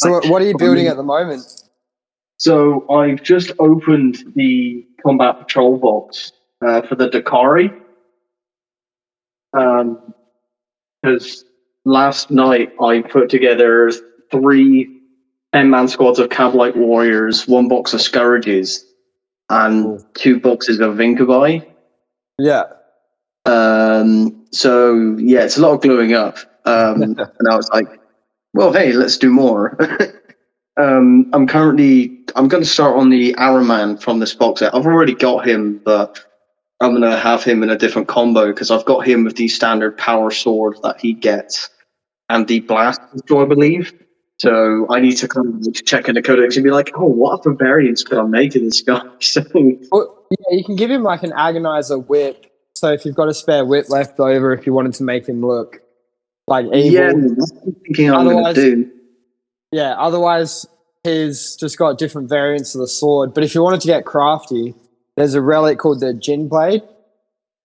So what are you building at the moment? So I've just opened the combat patrol box for the Drukhari. Because last night I put together 3 10-man squads of Cavalite warriors, 1 box of Scourges, and 2 boxes of Vincabi. Yeah. So yeah, it's a lot of gluing up. And I was like, well, hey, let's do more. I'm going to start on the Araman from this box set. I've already got him, but I'm going to have him in a different combo because I've got him with the standard power sword that he gets and the blast, I believe. So I need to kind of check in the codex and be like, oh, what other variants could I make of this guy? So, Well, yeah, you can give him like an agonizer whip. So if you've got a spare whip left over, if you wanted to make him look like evil. yeah, that's what I'm thinking I'm going to do. Yeah, otherwise he's just got different variants of the sword. But if you wanted to get crafty, there's a relic called the Jin Blade,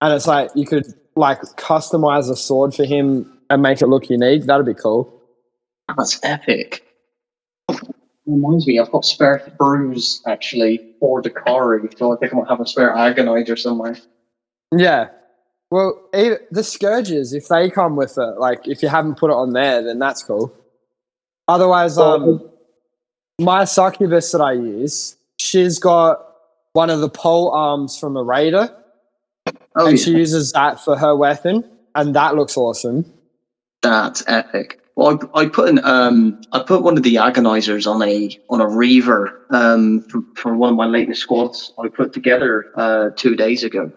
and it's like you could like customize a sword for him and make it look unique. That'd be cool. That's epic. Reminds me, I've got spare brews actually for Drukhari, so I think I might have a spare agonizer somewhere. Yeah. Well, the Scourges, if they come with it, like if you haven't put it on there, then that's cool. Otherwise, my succubus that I use, she's got one of the pole arms from a raider, and she uses that for her weapon, and that looks awesome. That's epic. Well, I put one of the agonizers on a reaver for one of my latest squads I put together 2 days ago,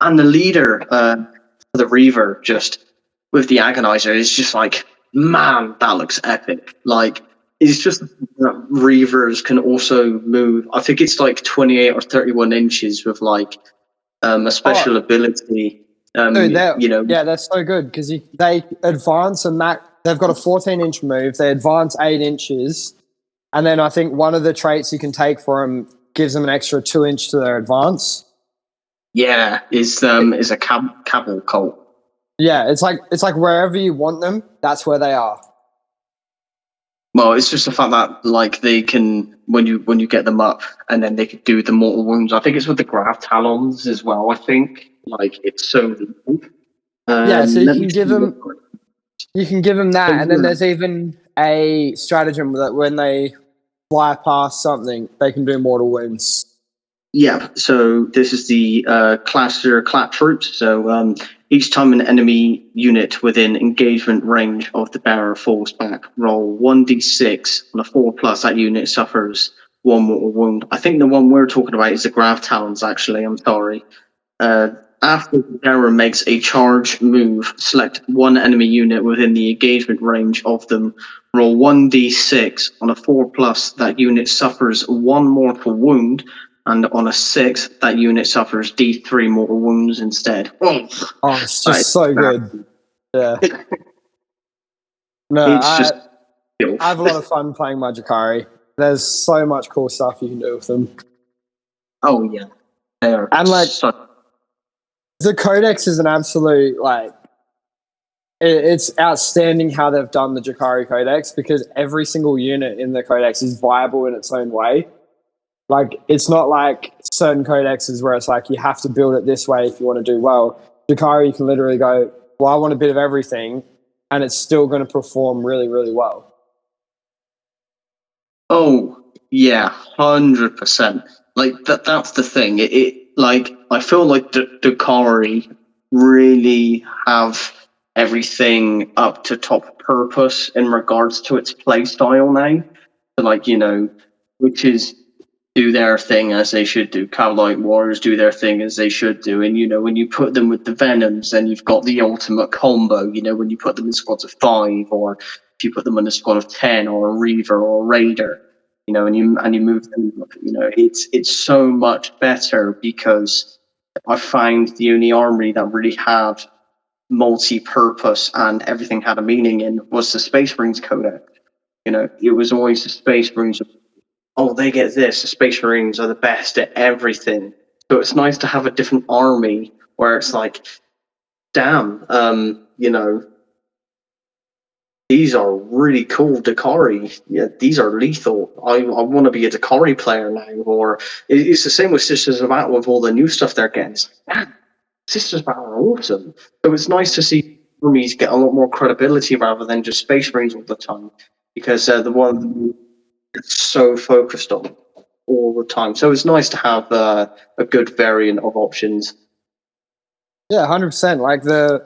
and the leader for the reaver just with the agonizer is just like, man, that looks epic. Like, it's just that reavers can also move. I think it's like 28 or 31 inches with like a special ability. Dude, yeah, that's so good because they advance and they've got a 14-inch move. They advance 8 inches, and then I think one of the traits you can take for them gives them an extra 2 inch to their advance. Yeah, is a cabal cult. Yeah, it's like wherever you want them, that's where they are. Well, it's just the fact that like they can when you get them up, and then they can do the mortal wounds. I think it's with the grav talons as well. I think like it's so lethal. Yeah, so you can give them that, and then there's even a stratagem that when they fly past something, they can do mortal wounds. Yeah, so this is the Cluster Clap Troops. So each time an enemy unit within engagement range of the bearer falls back, roll 1d6 on a 4+. That unit suffers 1 mortal wound. I think the one we're talking about is the Grav Talons, actually. I'm sorry. After the bearer makes a charge move, select one enemy unit within the engagement range of them. Roll 1d6 on a 4+. That unit suffers 1 mortal wound. And on a 6, that unit suffers D3 mortal wounds instead. Oh, it's just so good. Yeah. No, I have a lot of fun playing my Drukhari. There's so much cool stuff you can do with them. Oh, yeah. And like, the Codex is an absolute, like, it's outstanding how they've done the Drukhari Codex because every single unit in the Codex is viable in its own way. Like, it's not like certain codexes where it's like you have to build it this way if you want to do well. Drukhari, you can literally go, well, I want a bit of everything, and it's still going to perform really, really well. Oh, yeah, 100%. Like, that's the thing. Like, I feel like the Drukhari really have everything up to top purpose in regards to its play style now. So, like, which is do their thing as they should do. Cavalite warriors do their thing as they should do. And, when you put them with the Venoms, then you've got the ultimate combo, when you put them in squads of 5, or if you put them in a squad of 10, or a Reaver or a Raider, and you move them, it's so much better because I find the only armory that really had multi-purpose and everything had a meaning in was the Space Marines Codex. It was always the Space Marines. Oh, they get this. The Space Marines are the best at everything. So it's nice to have a different army where it's like, damn, the these are really cool Drukhari. Yeah, these are lethal. I want to be a Drukhari player now. Or it's the same with Sisters of Battle with all the new stuff they're getting. It's like, man, Sisters of Battle are awesome. So it's nice to see armies get a lot more credibility rather than just Space Marines all the time, because they're the one that's so focused on all the time. So it's nice to have a good variant of options. Yeah, 100%.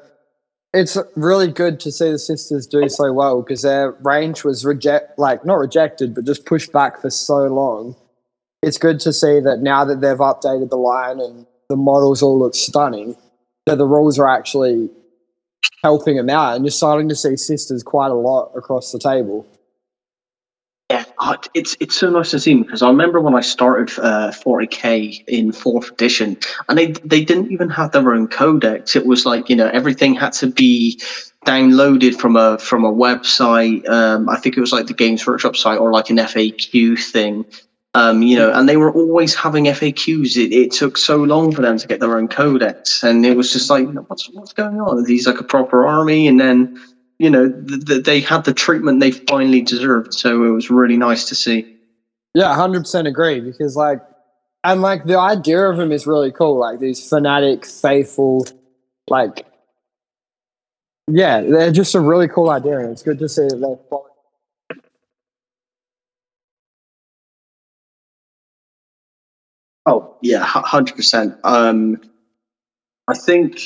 It's really good to see the Sisters do so well because their range was not rejected, but just pushed back for so long. It's good to see that now that they've updated the line and the models all look stunning, that the rules are actually helping them out, and you're starting to see Sisters quite a lot across the table. Yeah, it's so nice to see, because I remember when I started 40k in 4th edition, and they didn't even have their own codex. It was like, everything had to be downloaded from a website. I think it was like the Games Workshop site or like an FAQ thing. And they were always having FAQs. It took so long for them to get their own codex, and it was just like, what's going on? Are these like a proper army? And then they had the treatment they finally deserved. So it was really nice to see. Yeah, 100% agree, because the idea of them is really cool. Like these fanatic, faithful, they're just a really cool idea, and it's good to see that they're following. Oh yeah, 100%. I think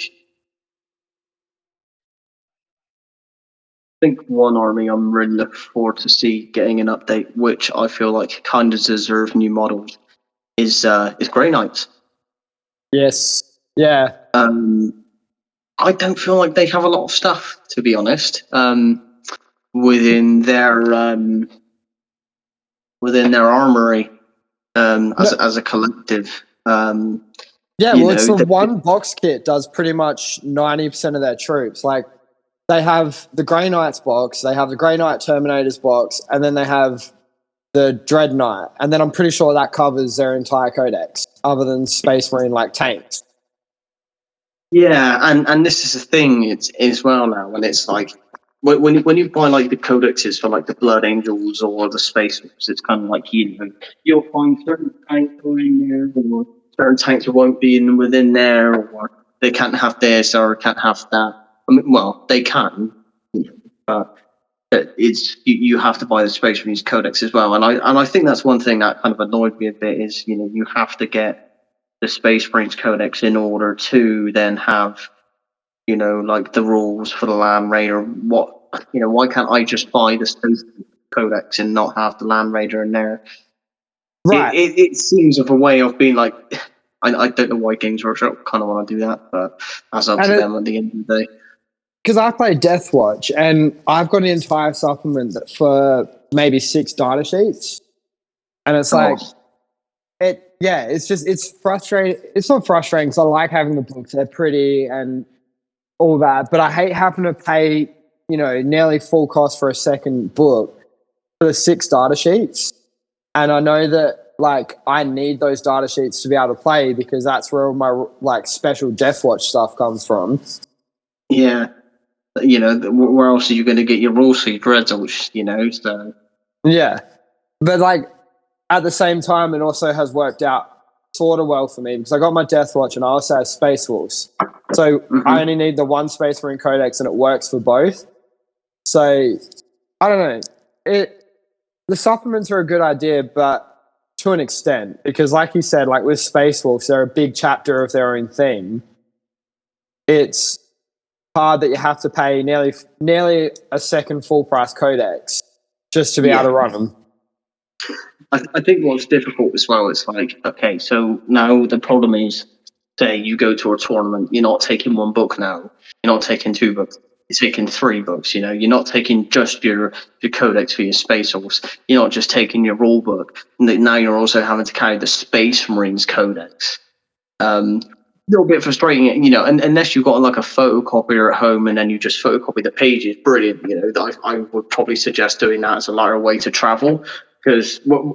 one army I'm really looking forward to see getting an update, which I feel like kind of deserve new models, is Grey Knights. Yes. Yeah. I don't feel like they have a lot of stuff, to be honest, within their armory, as a collective. It's the one box kit does pretty much 90% of their troops. Like, they have the Grey Knights box, they have the Grey Knight Terminators box, and then they have the Dread Knight. And then I'm pretty sure that covers their entire codex, other than Space Marine tanks. Yeah, and this is the thing, it's as well now, and it's like when you buy like the codexes for like the Blood Angels or the Space Wolves, it's kind of like you'll find certain tanks in there, or certain tanks won't be within there, or they can't have this or can't have that. I mean, well, they can, but it's you have to buy the Space Marines codex as well, and I think that's one thing that kind of annoyed me a bit is you have to get the Space Marines codex in order to then have like the rules for the Land Raider. Why can't I just buy the Space codex and not have the Land Raider in there? Right. It seems of a way of being like, I don't know why Games Workshop kind of want to do that, but that's up to them at the end of the day. Because I play Death Watch, and I've got an entire supplement for maybe 6 data sheets, and it's it's frustrating. It's not frustrating because I like having the books; they're pretty and all that. But I hate having to pay, nearly full cost for a second book for the 6 data sheets, and I know that I need those data sheets to be able to play, because that's where all my special Death Watch stuff comes from. Yeah. Where else are you going to get your Rule Sea Dreadnoughts, so... Yeah. But, at the same time, it also has worked out sort of well for me, because I got my Death Watch and I also have Space Wolves. So I only need the one Space Marine Codex, and it works for both. So, I don't know. The supplements are a good idea, but to an extent, because like you said, with Space Wolves, they're a big chapter of their own theme. It's hard that you have to pay nearly a second full price codex just to be able to run them. I think what's difficult as well is okay, so now the problem is, say you go to a tournament, you're not taking one book now, you're not taking 2 books, you're taking 3 books. You're not taking just your codex for your Space Wolves, you're not just taking your rule book, now you're also having to carry the Space Marines codex. A little bit frustrating, and unless you've got a photocopier at home and then you just photocopy the pages, brilliant. I would probably suggest doing that as a lighter way to travel, because we're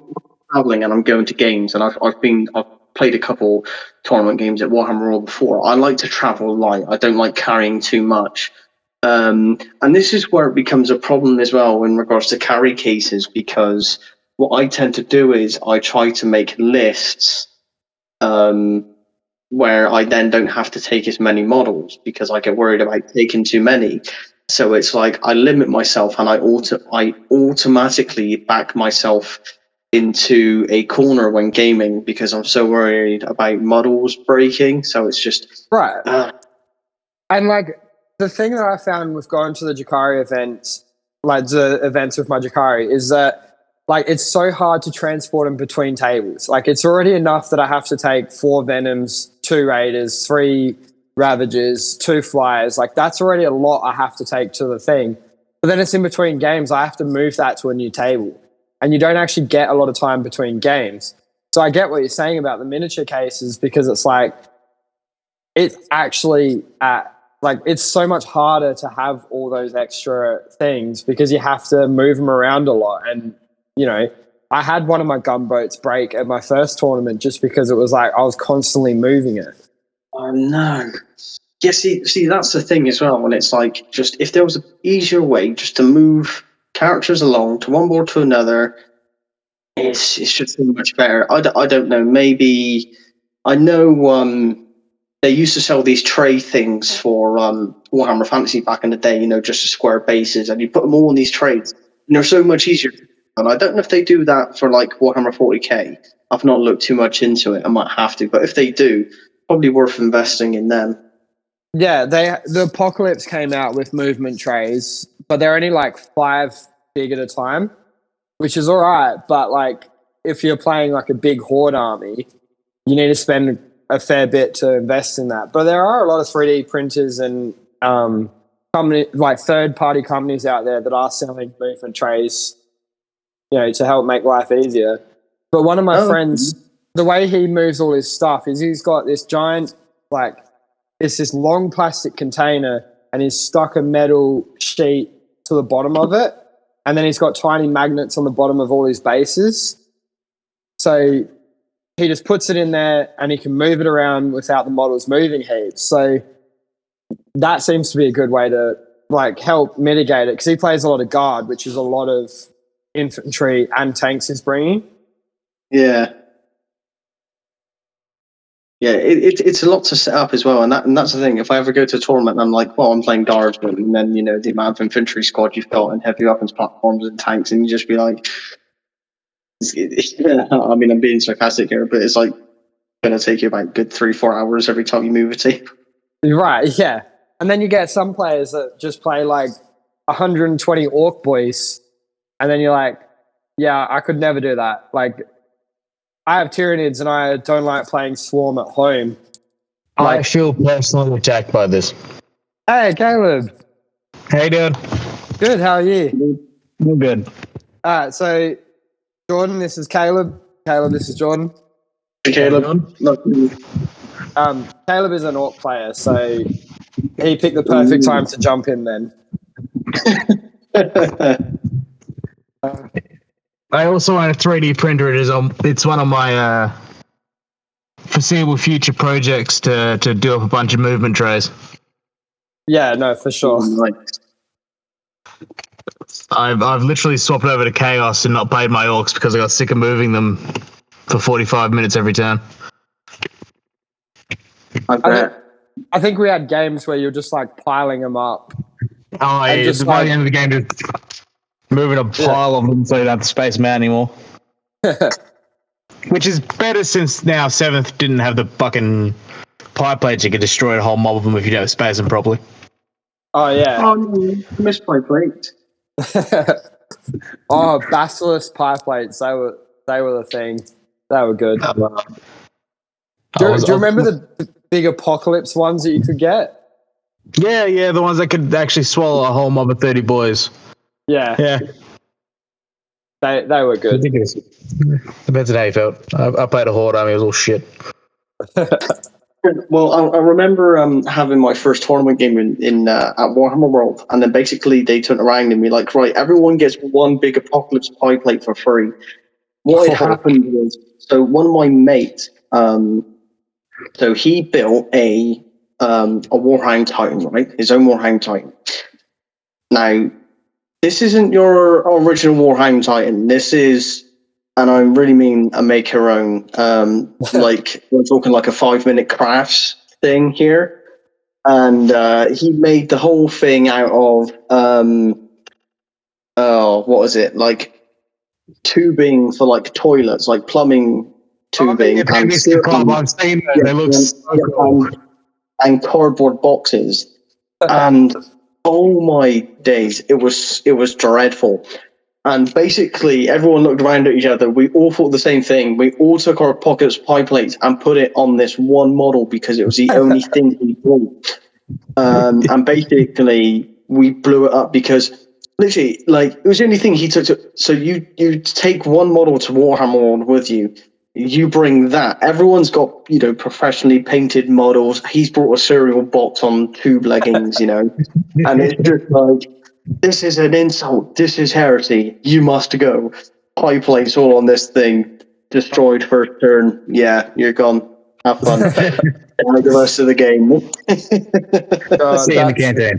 traveling and I'm going to games, and I've played a couple tournament games at Warhammer Royal before. I like to travel light. I don't like carrying too much. And this is where it becomes a problem as well in regards to carry cases, because what I tend to do is I try to make lists where I then don't have to take as many models because I get worried about taking too many. So it's like I limit myself and I automatically back myself into a corner when gaming because I'm so worried about models breaking. So it's just right. And like the thing that I found with going to the Drukhari events, like the events with my Drukhari, is that like it's so hard to transport them between tables. Like it's already enough that I have to take 4 Venoms, 2 Raiders, 3 Ravagers, 2 Flyers. Like that's already a lot I have to take to the thing. But then it's in between games. I have to move that to a new table. And you don't actually get a lot of time between games. So I get what you're saying about the miniature cases because it's like, it's actually like it's so much harder to have all those extra things because you have to move them around a lot. And, you know, I had one of my gunboats break at my first tournament just because it was like I was constantly moving it. Oh, no. Yeah, see, that's the thing as well. When it's like, just if there was an easier way just to move characters along to one board to another, it's just so much better. I don't know. Maybe I know they used to sell these tray things for Warhammer Fantasy back in the day. You know, just the square bases, and you put them all in these trays, and they're so much easier. And I don't know if they do that for like Warhammer 40k. I've not looked too much into it. I might have to, but if they do, probably worth investing in them. Yeah, the Apocalypse came out with movement trays, but they're only like 5 big at a time, which is all right. But like, if you're playing like a big horde army, you need to spend a fair bit to invest in that. But there are a lot of 3D printers and like third-party companies out there that are selling movement trays, you know, to help make life easier. But one of my friends, the way he moves all his stuff is he's got this giant, like, it's this long plastic container and he's stuck a metal sheet to the bottom of it. And then he's got tiny magnets on the bottom of all his bases. So he just puts it in there and he can move it around without the models moving heaps. So that seems to be a good way to like help mitigate it because he plays a lot of guard, which is a lot of infantry and tanks he's bringing. Yeah. Yeah, it's a lot to set up as well, and that's the thing. If I ever go to a tournament and I'm like, well, I'm playing guardsmen, and then you know the amount of infantry squad you've got and heavy weapons platforms and tanks, and you just be like, I mean, I'm being sarcastic here, but it's like going to take you about a good 3-4 hours every time you move a team. Right, yeah, and then you get some players that just play like 120 orc boys, and then you're like, yeah, I could never do that. Like, I have Tyranids and I don't like playing Swarm at home. I feel personally attacked by this. Hey, Caleb. Hey, dude. Good, how are you? I'm good. All right, so Jordan, this is Caleb. Caleb, this is Jordan. Hey, Caleb. Caleb is an orc player, so he picked the perfect time to jump in then. I also own a 3D printer. It's one of my foreseeable future projects to do up a bunch of movement trays. Yeah, no, for sure. I've literally swapped over to Chaos and not paid my orcs because I got sick of moving them for 45 minutes every turn. I think we had games where you're just like piling them up. Oh, yeah, just by the end of the game, just moving a pile of them so you don't have to space them out anymore. Which is better since now 7th didn't have the fucking pie plates. You could destroy a whole mob of them if you don't space them properly. Oh, yeah. Oh, no, I missed pie plate. Oh, Basilisk pie plates. They were the thing. They were good. Do you remember the big Apocalypse ones that you could get? Yeah, the ones that could actually swallow a whole mob of 30 boys. Yeah. They were good. Ridiculous. Depends on how you felt. I played a horde army. It was all shit. Well, I remember having my first tournament game in at Warhammer World, and then basically they turned around and be like, right, everyone gets one big Apocalypse pie plate for free. What had happened was, so one of my mates, so he built a Warhound Titan, right? His own Warhound Titan. Now, this isn't your original Warhammer Titan. This is, and I really mean a make your own. Like we're talking like a 5-minute crafts thing here, and he made the whole thing out of what was it, like tubing for like toilets, like plumbing tubing, I've seen that. They look so cool. and cardboard boxes. And oh my days, it was dreadful. And basically, everyone looked around at each other. We all thought the same thing. We all took our pockets pie plates and put it on this one model because it was the only thing we bought. And basically, we blew it up because literally, like, it was the only thing he took to. So you take one model to Warhammer World with you. You bring that. Everyone's got, professionally painted models. He's brought a cereal box on tube leggings, and it's just like, this is an insult. This is heresy. You must go. High place all on this thing. Destroyed first turn. Yeah, you're gone. Have fun. And the rest of the game. See in the campaign.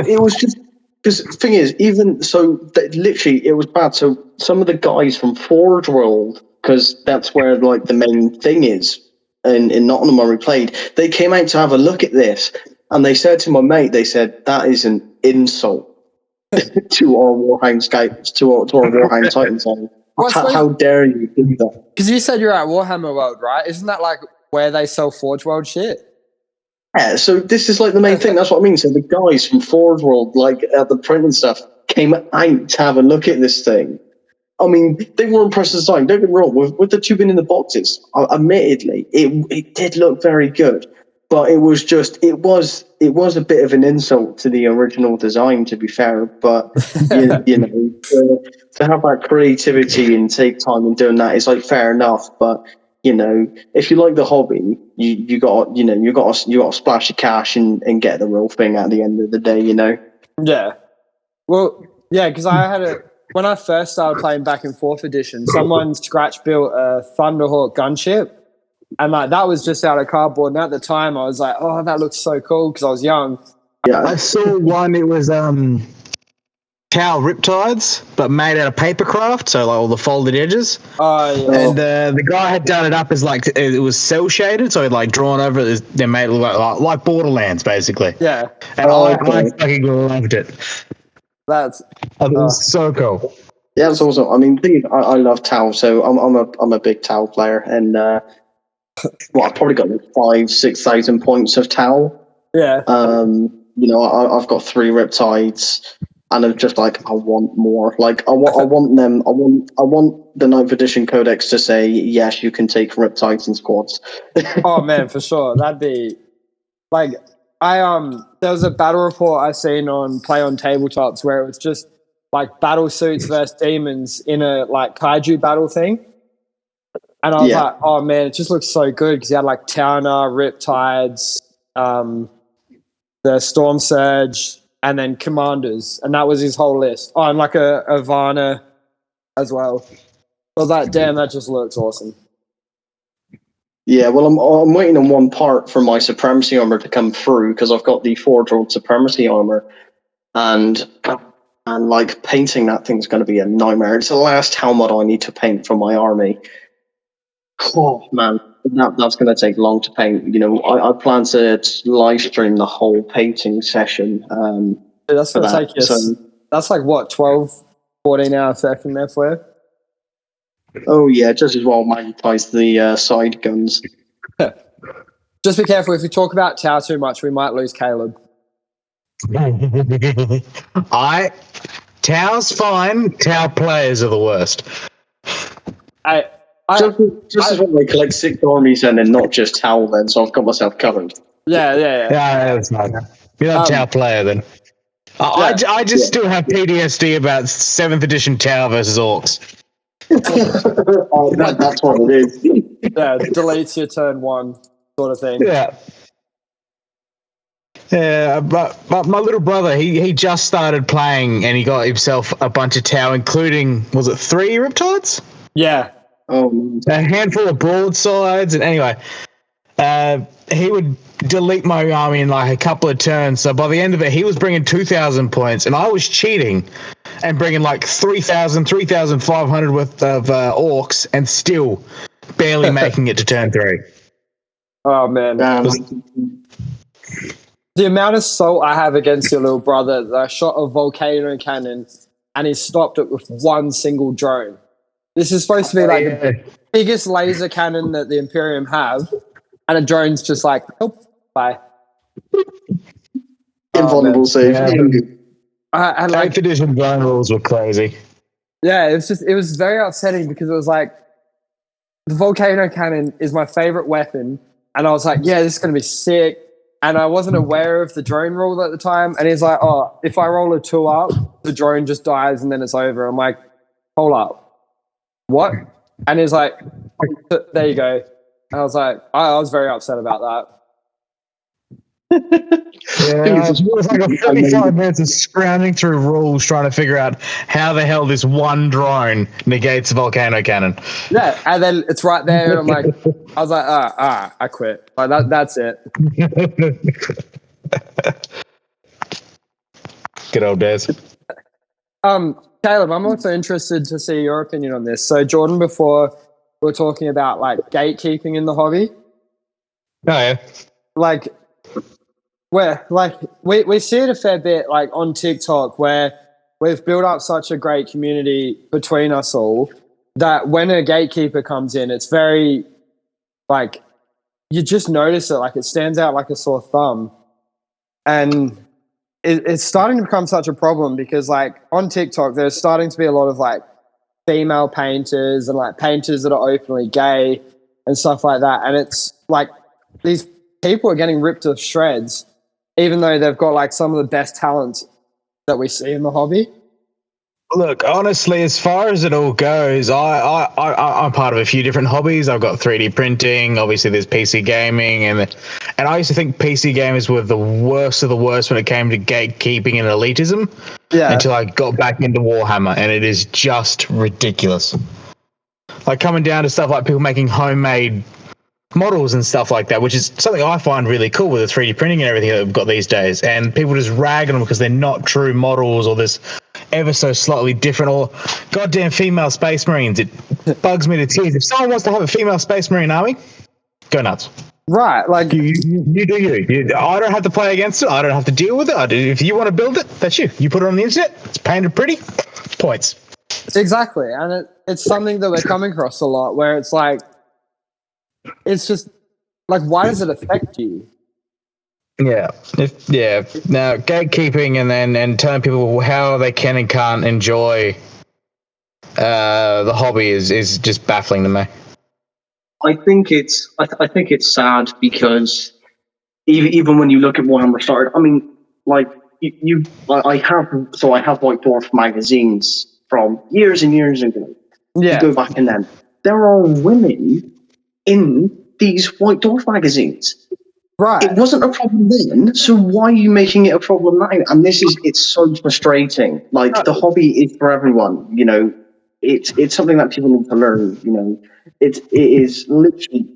It was just, because the thing is, even so, literally, it was bad. So some of the guys from Forge World, because that's where like the main thing is in Nottingham where we played, they came out to have a look at this, and they said to my mate, they said, that is an insult to our Warhammer Scouts, to our Warhammer Titans. How dare you do that? Because you said you're at Warhammer World, right? Isn't that like where they sell Forge World shit? Yeah, so this is like the main thing. That's what I mean. So the guys from Forge World, like at the print and stuff, came out to have a look at this thing. I mean, they were impressed at the time. Don't get me wrong, with the tubing in the boxes, admittedly, it did look very good. But it was a bit of an insult to the original design, to be fair. But, to have that creativity and take time in doing that is like fair enough. But, if you like the hobby, you got to splash your cash and get the real thing at the end of the day, Yeah. Well, yeah, because when I first started playing back in 4th edition, someone scratch built a Thunderhawk gunship, and like that was just out of cardboard. And at the time, I was like, "Oh, that looks so cool," because I was young. Yeah, I saw one. It was Tau Riptides, but made out of papercraft, so like all the folded edges. Oh, yeah. And the guy had done it up as like it was cell shaded, so he'd like drawn over it. They made it look like Borderlands, basically. Yeah. And I fucking loved it. I thought it was so cool. Yeah, it's awesome. I mean, I love Tau, so I'm a big Tau player, and I've probably got like 5,000-6,000 points of Tau. Yeah. I've got 3 Riptides, and I'm just like, I want more. Like, I want them. I want the 9th edition Codex to say, yes, you can take Riptides in squads. Oh man, for sure. That'd be like, there was a battle report I seen on Play on Tabletops where it was just like battle suits versus demons in a like kaiju battle thing. And I was like, oh man, it just looks so good because you had like Tauner, Riptides, the Storm Surge, and then Commanders. And that was his whole list. Oh, and like a Ivana as well. So that just looks awesome. Yeah, well, I'm waiting on one part for my Supremacy armor to come through because I've got the Forge World Supremacy armor, and like painting that thing's going to be a nightmare. It's the last helmet I need to paint for my army. Oh man, that's going to take long to paint. I plan to live stream the whole painting session. That's going to take you. So, that's like what, 12, 14 hour session there for you? Oh yeah, just as well magnetize the side guns. Just be careful. If we talk about Tau too much, we might lose Caleb. Tau's fine. Tau players are the worst. Just as well I collect 6 armies and then not just Tau then, so I've got myself covered. Yeah, that's fine. You're not a Tau player then. I just still have PTSD about 7th edition Tau versus Orcs. That's what it is. Yeah, deletes your turn 1 sort of thing. Yeah, but my little brother, he just started playing and he got himself a bunch of Tau, including, was it 3 Riptides? Yeah. Oh, a handful of broadsides, and anyway, he would delete my army in like a couple of turns. So by the end of it, he was bringing 2,000 points, and I was cheating and bringing like 3,000, 3,500 worth of orcs, and still barely making it to turn 3. Oh man, the amount of salt I have against your little brother that I shot a volcano cannon and he stopped it with one single drone. This is supposed to be like the biggest laser cannon that the Imperium have, and a drone's just like, nope, bye. Invulnerable save. Yeah. And like, 8th edition drone rules were crazy. yeah, it was very upsetting because it was like, the volcano cannon is my favorite weapon, and I was like, yeah, this is going to be sick. And I wasn't aware of the drone rule at the time. And he's like, oh, if I roll a 2 up, the drone just dies and then it's over. I'm like, hold up. What? And he's like, there you go. And I was like, I was very upset about that. Yeah, it was like a 45 minutes of scrounging through rules trying to figure out how the hell this one drone negates a volcano cannon. Yeah, and then it's right there, and I'm like, I was like, I quit. Like that's it. Good old days. Caleb, I'm also interested to see your opinion on this. So, Jordan, before we were talking about like gatekeeping in the hobby. Oh yeah. Like, where like we see it a fair bit like on TikTok where we've built up such a great community between us all that when a gatekeeper comes in, it's very like you just notice it, like it stands out like a sore thumb. And it's starting to become such a problem because like on TikTok there's starting to be a lot of like female painters and like painters that are openly gay and stuff like that. And it's like these people are getting ripped to shreds even though they've got like some of the best talents that we see in the hobby. Look, honestly, as far as it all goes, I'm part of a few different hobbies. I've got 3D printing. Obviously, there's PC gaming, and I used to think PC gamers were the worst of the worst when it came to gatekeeping and elitism. Yeah. Until I got back into Warhammer, and it is just ridiculous. Like coming down to stuff like people making homemade models and stuff like that, which is something I find really cool with the 3D printing and everything that we've got these days. And people just rag on them because they're not true models or this ever so slightly different, or goddamn female space marines. It bugs me to tears. If someone wants to have a female space marine army, go nuts. Right, like you do you. I don't have to play against it. I don't have to deal with it. If you want to build it, that's you. You put it on the internet. It's painted pretty. Points. Exactly, and it's something that we're coming across a lot where it's like, it's just like, why does it affect you? Yeah. Now, gatekeeping and telling people how they can and can't enjoy the hobby is just baffling to me. I think it's sad because even when you look at Warhammer started, I mean, like I have White Dwarf magazines from years and years ago. Yeah. You go back in them. There are women in these White Dwarf magazines. Right. It wasn't a problem then, so why are you making it a problem now? And it's so frustrating. Like, the hobby is for everyone, you know. It's something that people need to learn, you know. It is literally,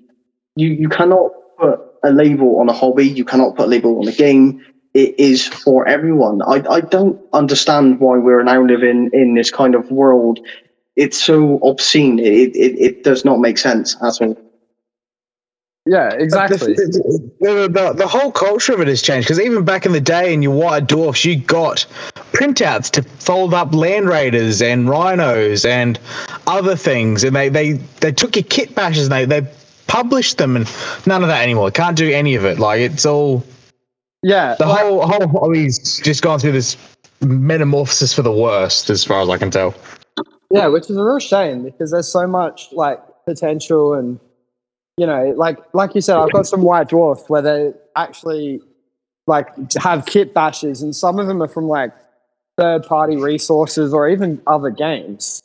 you cannot put a label on a hobby, you cannot put a label on a game. It is for everyone. I don't understand why we're now living in this kind of world. It's so obscene. It does not make sense at all. Yeah, exactly. The whole culture of it has changed, because even back in the day in your White Dwarfs, you got printouts to fold up Land Raiders and Rhinos and other things, and they took your kit bashes and they published them, and none of that anymore. Can't do any of it. Like, it's all... Yeah. The whole hobby's just gone through this metamorphosis for the worst, as far as I can tell. Yeah, which is a real shame, because there's so much like potential, and you know, like you said, I've got some White Dwarfs where they actually like have kit bashes, and some of them are from like third-party resources or even other games,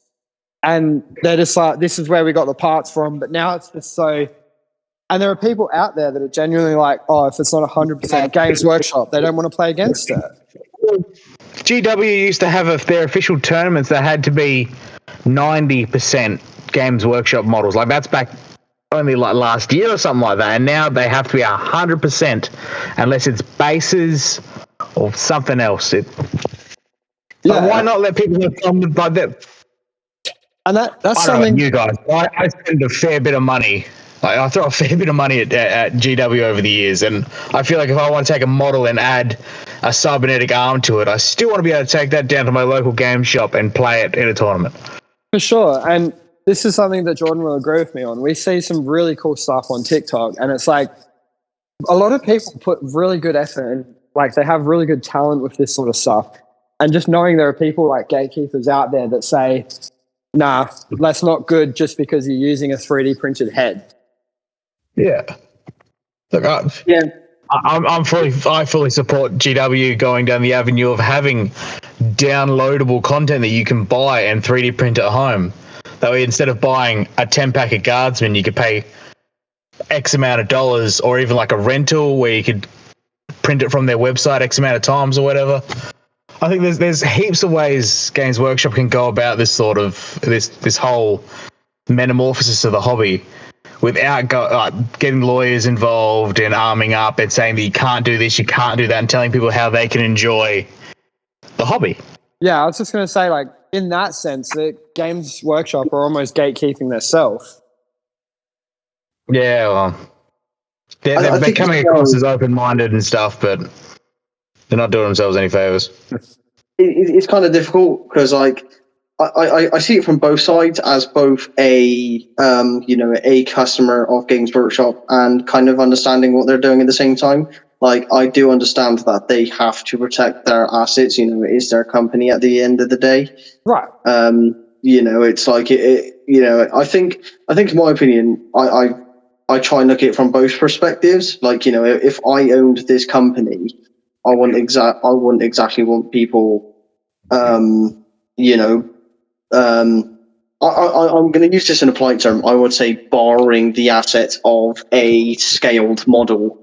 and they're just like, this is where we got the parts from. But now it's just so, and there are people out there that are genuinely like, oh, if it's not 100% Games Workshop, they don't want to play against it. GW used to have their official tournaments that had to be 90% Games Workshop models. Like, that's back only like last year or something like that, and now they have to be 100% unless it's bases or something else. Why not let people have fun with like that? And that's I don't something know, you guys. I spend a fair bit of money. Like, I throw a fair bit of money at GW over the years, and I feel like if I want to take a model and add a cybernetic arm to it, I still want to be able to take that down to my local game shop and play it in a tournament. for sure. And this is something that Jordan will agree with me on. We see some really cool stuff on TikTok, and it's like a lot of people put really good effort and like they have really good talent with this sort of stuff. And just knowing there are people like gatekeepers out there that say, nah, that's not good just because you're using a 3D printed head. Yeah. Look, I fully support GW going down the avenue of having downloadable content that you can buy and 3D print at home. That way, instead of buying a 10-pack of Guardsmen, you could pay X amount of dollars, or even like a rental where you could print it from their website X amount of times or whatever. I think there's heaps of ways Games Workshop can go about this sort of this whole metamorphosis of the hobby without getting lawyers involved and arming up and saying that you can't do this, you can't do that, and telling people how they can enjoy the hobby. Yeah, I was just going to say, like, in that sense, that Games Workshop are almost gatekeeping themselves. Yeah, well, they're coming across as open-minded and stuff, but they're not doing themselves any favors. It's kind of difficult because, like, I see it from both sides as both a customer of Games Workshop and kind of understanding what they're doing at the same time. Like, I do understand that they have to protect their assets. You know, it is their company at the end of the day. Right. It's like I think in my opinion, I try and look at it from both perspectives. Like, if I owned this company, I wouldn't exactly want people, I'm going to use this in a polite term. I would say borrowing the assets of a scaled model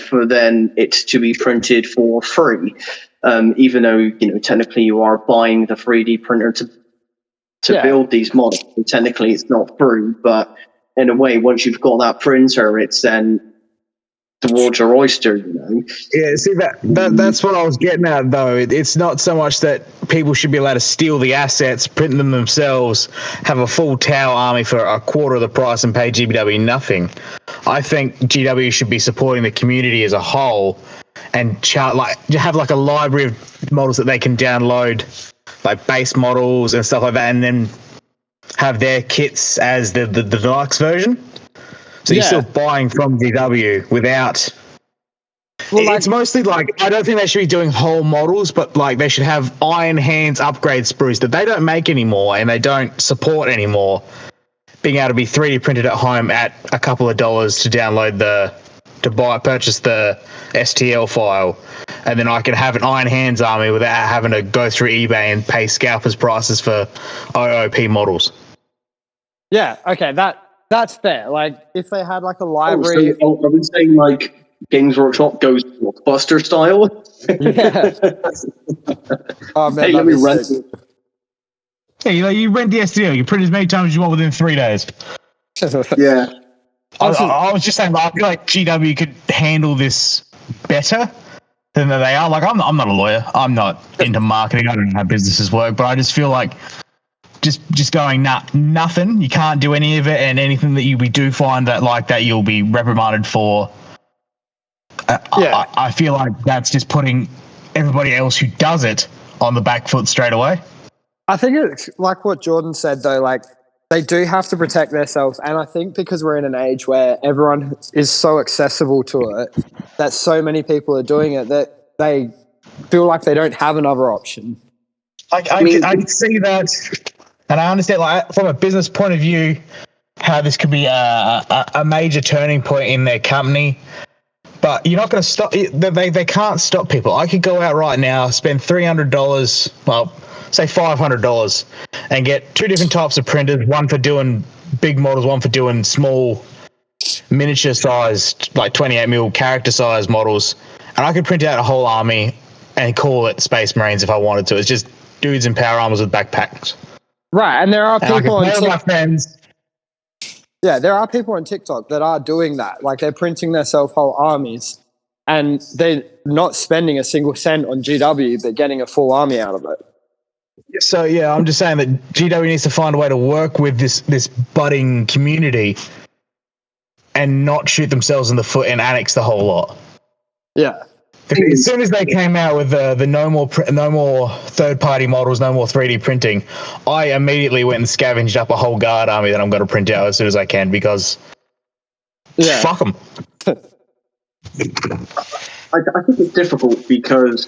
for then it to be printed for free, even though technically you are buying the 3D printer to build these models. And technically, it's not free, but in a way, once you've got that printer, it's then towards your oyster, Yeah, see, that's what I was getting at, though. It's not so much that people should be allowed to steal the assets, print them themselves, have a full Tau army for a quarter of the price and pay GW nothing. I think GW should be supporting the community as a whole and have like a library of models that they can download, like base models and stuff like that, and then have their kits as the deluxe version. So you're still buying from GW without... Well, it's mostly like, I don't think they should be doing whole models, but like they should have Iron Hands upgrade sprues that they don't make anymore and they don't support anymore, being able to be 3D printed at home at a couple of dollars to download purchase the STL file, and then I can have an Iron Hands army without having to go through eBay and pay scalpers prices for OOP models. Yeah, okay, that's fair. Like, if they had like a library... So are we saying like Games Workshop goes blockbuster style? Yeah. Oh, man, hey, let me rent it. Yeah, you rent the STL, you print as many times as you want within 3 days. Yeah. I was just saying, I feel like GW could handle this better than they are. Like, I'm not a lawyer. I'm not into marketing. I don't know how businesses work, but I just feel like just going nothing. You can't do any of it, and anything that we do find that you'll be reprimanded for. I feel like that's just putting everybody else who does it on the back foot straight away. I think it's like what Jordan said, though, like they do have to protect themselves. And I think because we're in an age where everyone is so accessible to it, that so many people are doing it, that they feel like they don't have another option. I can see that. And I understand, like, from a business point of view, how this could be a major turning point in their company. But you're not going to stop. They can't stop people. I could go out right now, spend $300, well, say $500, and get two different types of printers, one for doing big models, one for doing small, miniature-sized, like 28mm character-sized models. And I could print out a whole army and call it Space Marines if I wanted to. It's just dudes in power armors with backpacks. Right, and there are people on my friends. Yeah, there are people on TikTok that are doing that. Like they're printing themselves whole armies and they're not spending a single cent on GW, but getting a full army out of it. So yeah, I'm just saying that GW needs to find a way to work with this budding community and not shoot themselves in the foot and annex the whole lot. Yeah. As soon as they came out with the no more third-party models, no more 3D printing, I immediately went and scavenged up a whole guard army that I'm going to print out as soon as I can because fuck them. I think it's difficult because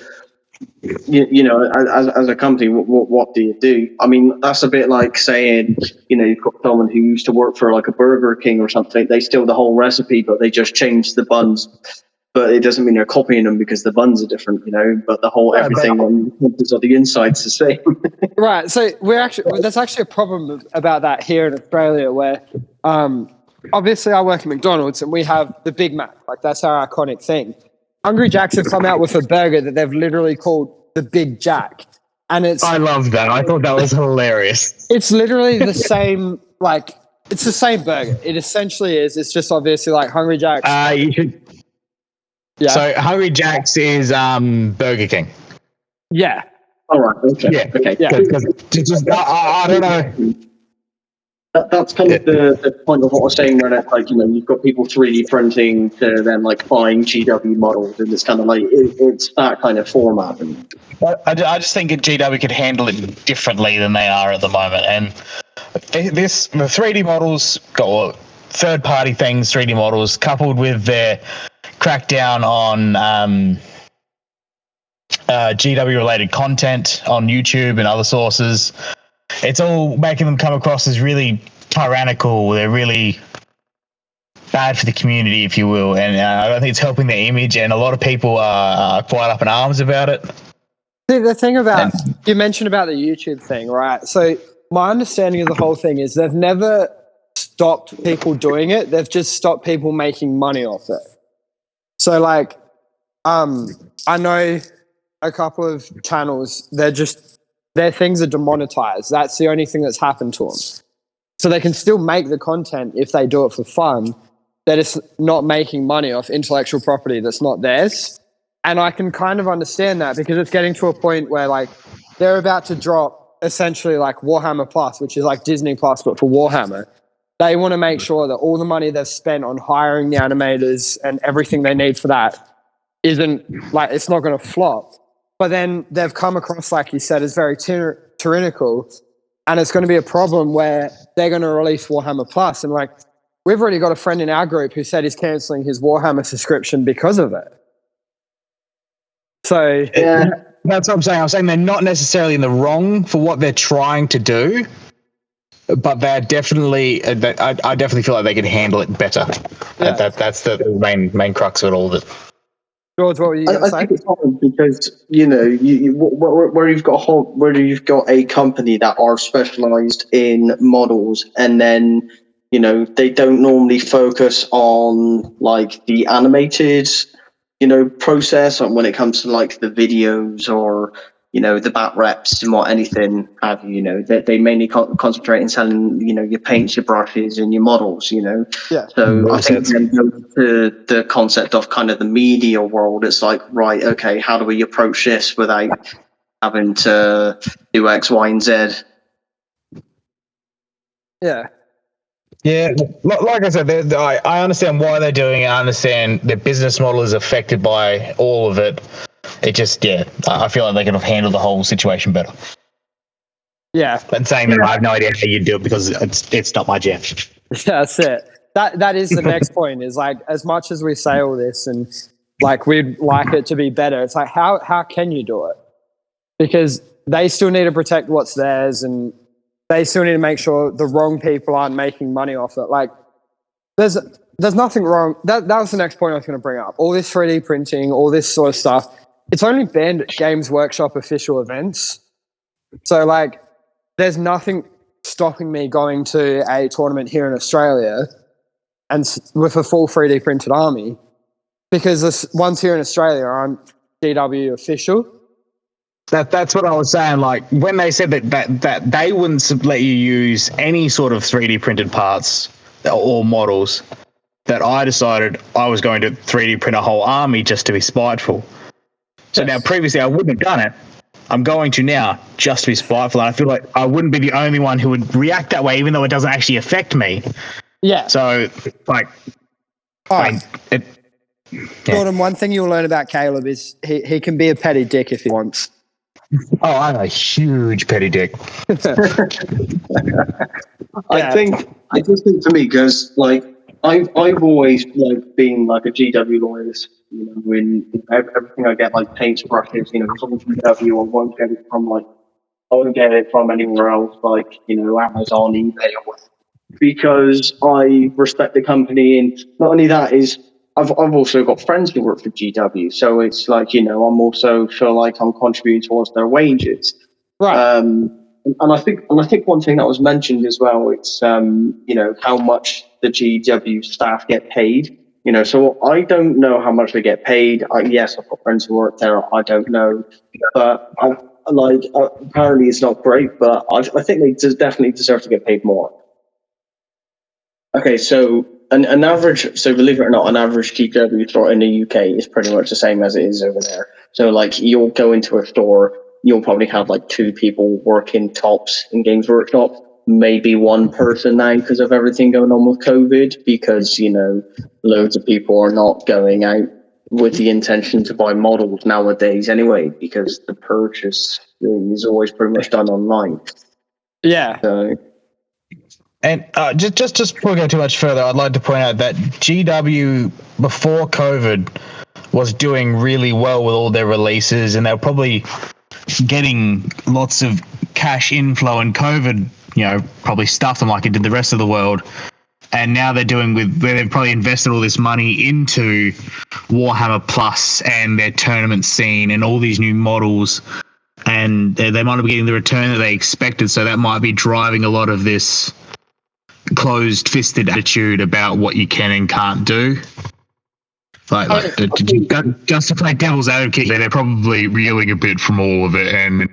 you know, as a company, what do you do? I mean, that's a bit like saying, you know, you've got someone who used to work for like a Burger King or something. They steal the whole recipe, but they just change the buns. But it doesn't mean you're copying them because the buns are different, you know. But the whole everything on the inside's the same. Right. So there's actually a problem about that here in Australia, where obviously I work at McDonald's and we have the Big Mac. Like that's our iconic thing. Hungry Jack's have come out with a burger that they've literally called the Big Jack, and I love that. I thought that was hilarious. It's literally the same. Like it's the same burger. It essentially is. It's just obviously like Hungry Jack's. You should. Yeah. So Hungry Jack's is Burger King. Yeah. All right. Okay. Yeah. Okay. Yeah. I don't know. That's kind of the point of what I was saying, where like, you know, you've got people 3D printing to then like buying GW models, and it's kind of like it's that kind of format. And I just think GW could handle it differently than they are at the moment, and the 3D models got third-party things, 3D models coupled with their crackdown on GW-related content on YouTube and other sources. It's all making them come across as really tyrannical. They're really bad for the community, if you will, and I don't think it's helping their image, and a lot of people are quite up in arms about it. See, the thing about, you mentioned about the YouTube thing, right? So my understanding of the whole thing is they've never stopped people doing it. They've just stopped people making money off it. So like, I know a couple of channels, their things are demonetized. That's the only thing that's happened to them. So they can still make the content if they do it for fun, that it's not making money off intellectual property that's not theirs. And I can kind of understand that because it's getting to a point where like they're about to drop essentially like Warhammer Plus, which is like Disney Plus, but for Warhammer. They want to make sure that all the money they've spent on hiring the animators and everything they need for that isn't like, it's not going to flop. But then they've come across, like you said, as very tyrannical, and it's going to be a problem where they're going to release Warhammer Plus. And like, we've already got a friend in our group who said he's cancelling his Warhammer subscription because of it. So yeah, that's what I'm saying. I'm saying they're not necessarily in the wrong for what they're trying to do, but they're definitely. I definitely feel like they can handle it better. Yeah. That's the main crux of it all. That. George, what were you going to say? I think it's hard because, you know, where you've got a company that are specialized in models, and then, you know, they don't normally focus on like the animated, you know, process, and when it comes to like the videos or, you know, the bat reps and anything have you, know, they mainly concentrate on selling, you know, your paints, your brushes, and your models, you know. Yeah. So I think then to the concept of kind of the media world, it's like, right, okay, how do we approach this without having to do X, Y, and Z? Yeah. Yeah, like I said, I understand why they're doing it. I understand their business model is affected by all of it. It just, yeah, I feel like they could have handled the whole situation better. Yeah. And saying that I have no idea how you do it because it's not my jam. Yeah, that's it. That is the next point, is like, as much as we say all this and like we'd like it to be better, it's like how can you do it? Because they still need to protect what's theirs, and they still need to make sure the wrong people aren't making money off it. Like there's nothing wrong. That was the next point I was going to bring up. All this 3D printing, all this sort of stuff, it's only banned at Games Workshop official events. So like there's nothing stopping me going to a tournament here in Australia and with a full 3D printed army, because the ones here in Australia aren't GW official. That's what I was saying. Like when they said that they wouldn't let you use any sort of 3D printed parts or models that I decided I was going to 3D print a whole army just to be spiteful. So now, previously I wouldn't have done it. I'm going to now just to be spiteful, and I feel like I wouldn't be the only one who would react that way, even though it doesn't actually affect me. Yeah. So, like, Jordan, one thing you'll learn about Caleb is he can be a petty dick if he wants. Oh, I'm a huge petty dick. I just think for me, because like I've always like been like a GW loyalist. You know, when everything I get, like paints, brushes, you know, it's all GW. I won't get it from anywhere else, like, you know, Amazon, eBay, or whatever, because I respect the company. And not only that, is I've also got friends who work for GW, so it's like, you know, I'm also feel like I'm contributing towards their wages. Right. And I think one thing that was mentioned as well, it's you know, how much the GW staff get paid. You know, so I don't know how much they get paid. Yes, I've got friends who work there. I don't know, but apparently it's not great. But I think they definitely deserve to get paid more. Okay, so an average, so believe it or not, an average GW store in the UK is pretty much the same as it is over there. So like, you'll go into a store, you'll probably have like 2 people working tops in Games Workshop, maybe 1 person now because of everything going on with COVID, because, you know, loads of people are not going out with the intention to buy models nowadays anyway, because the purchase is always pretty much done online. Yeah. So. And just before we go too much further, I'd like to point out that GW before COVID was doing really well with all their releases, and they were probably getting lots of cash inflow, and COVID, you know, probably stuffed them like it did the rest of the world. And now they've probably invested all this money into Warhammer Plus and their tournament scene and all these new models, and they might not be getting the return that they expected. So that might be driving a lot of this closed-fisted attitude about what you can and can't do. Just to play devil's advocate, they're probably reeling a bit from all of it and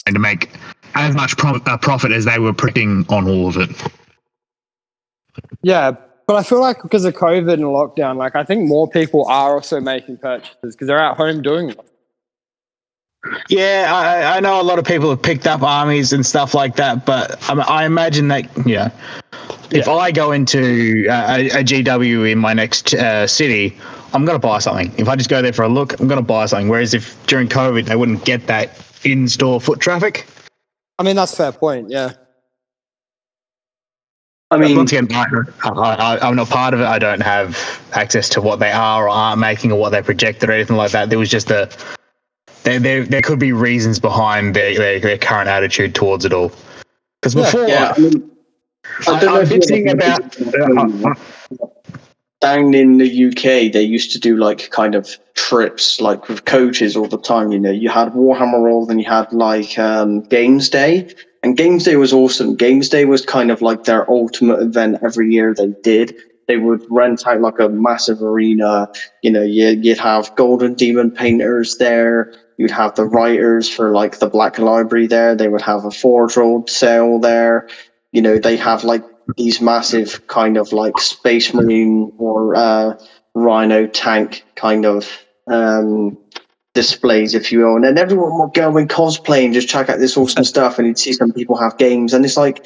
to make as much profit as they were printing on all of it. Yeah, but I feel like because of COVID and lockdown, like I think more people are also making purchases because they're at home doing them. Yeah, I know a lot of people have picked up armies and stuff like that, but I imagine that, yeah, if I go into a GW in my next city, I'm going to buy something. If I just go there for a look, I'm going to buy something. Whereas if during COVID they wouldn't get that in-store foot traffic. I mean, that's a fair point, yeah. I mean, once again, I'm not part of it. I don't have access to what they are or aren't making or what they projected or anything like that. There was just there could be reasons behind their current attitude towards it all. Because before, I'm thinking about down in the UK, they used to do like kind of trips, like with coaches all the time. You know, you had Warhammer World, and you had like Games Day, and Games Day was awesome. Games Day was kind of like their ultimate event every year. They did. They would rent out like a massive arena. You know, you'd have Golden Demon painters there. You'd have the writers for like the Black Library there. They would have a Forge World sale there. You know, they have like these massive kind of like Space Marine or Rhino tank kind of displays, if you will. And then everyone would go and cosplay and just check out this awesome stuff. And you'd see some people have games. And it's like,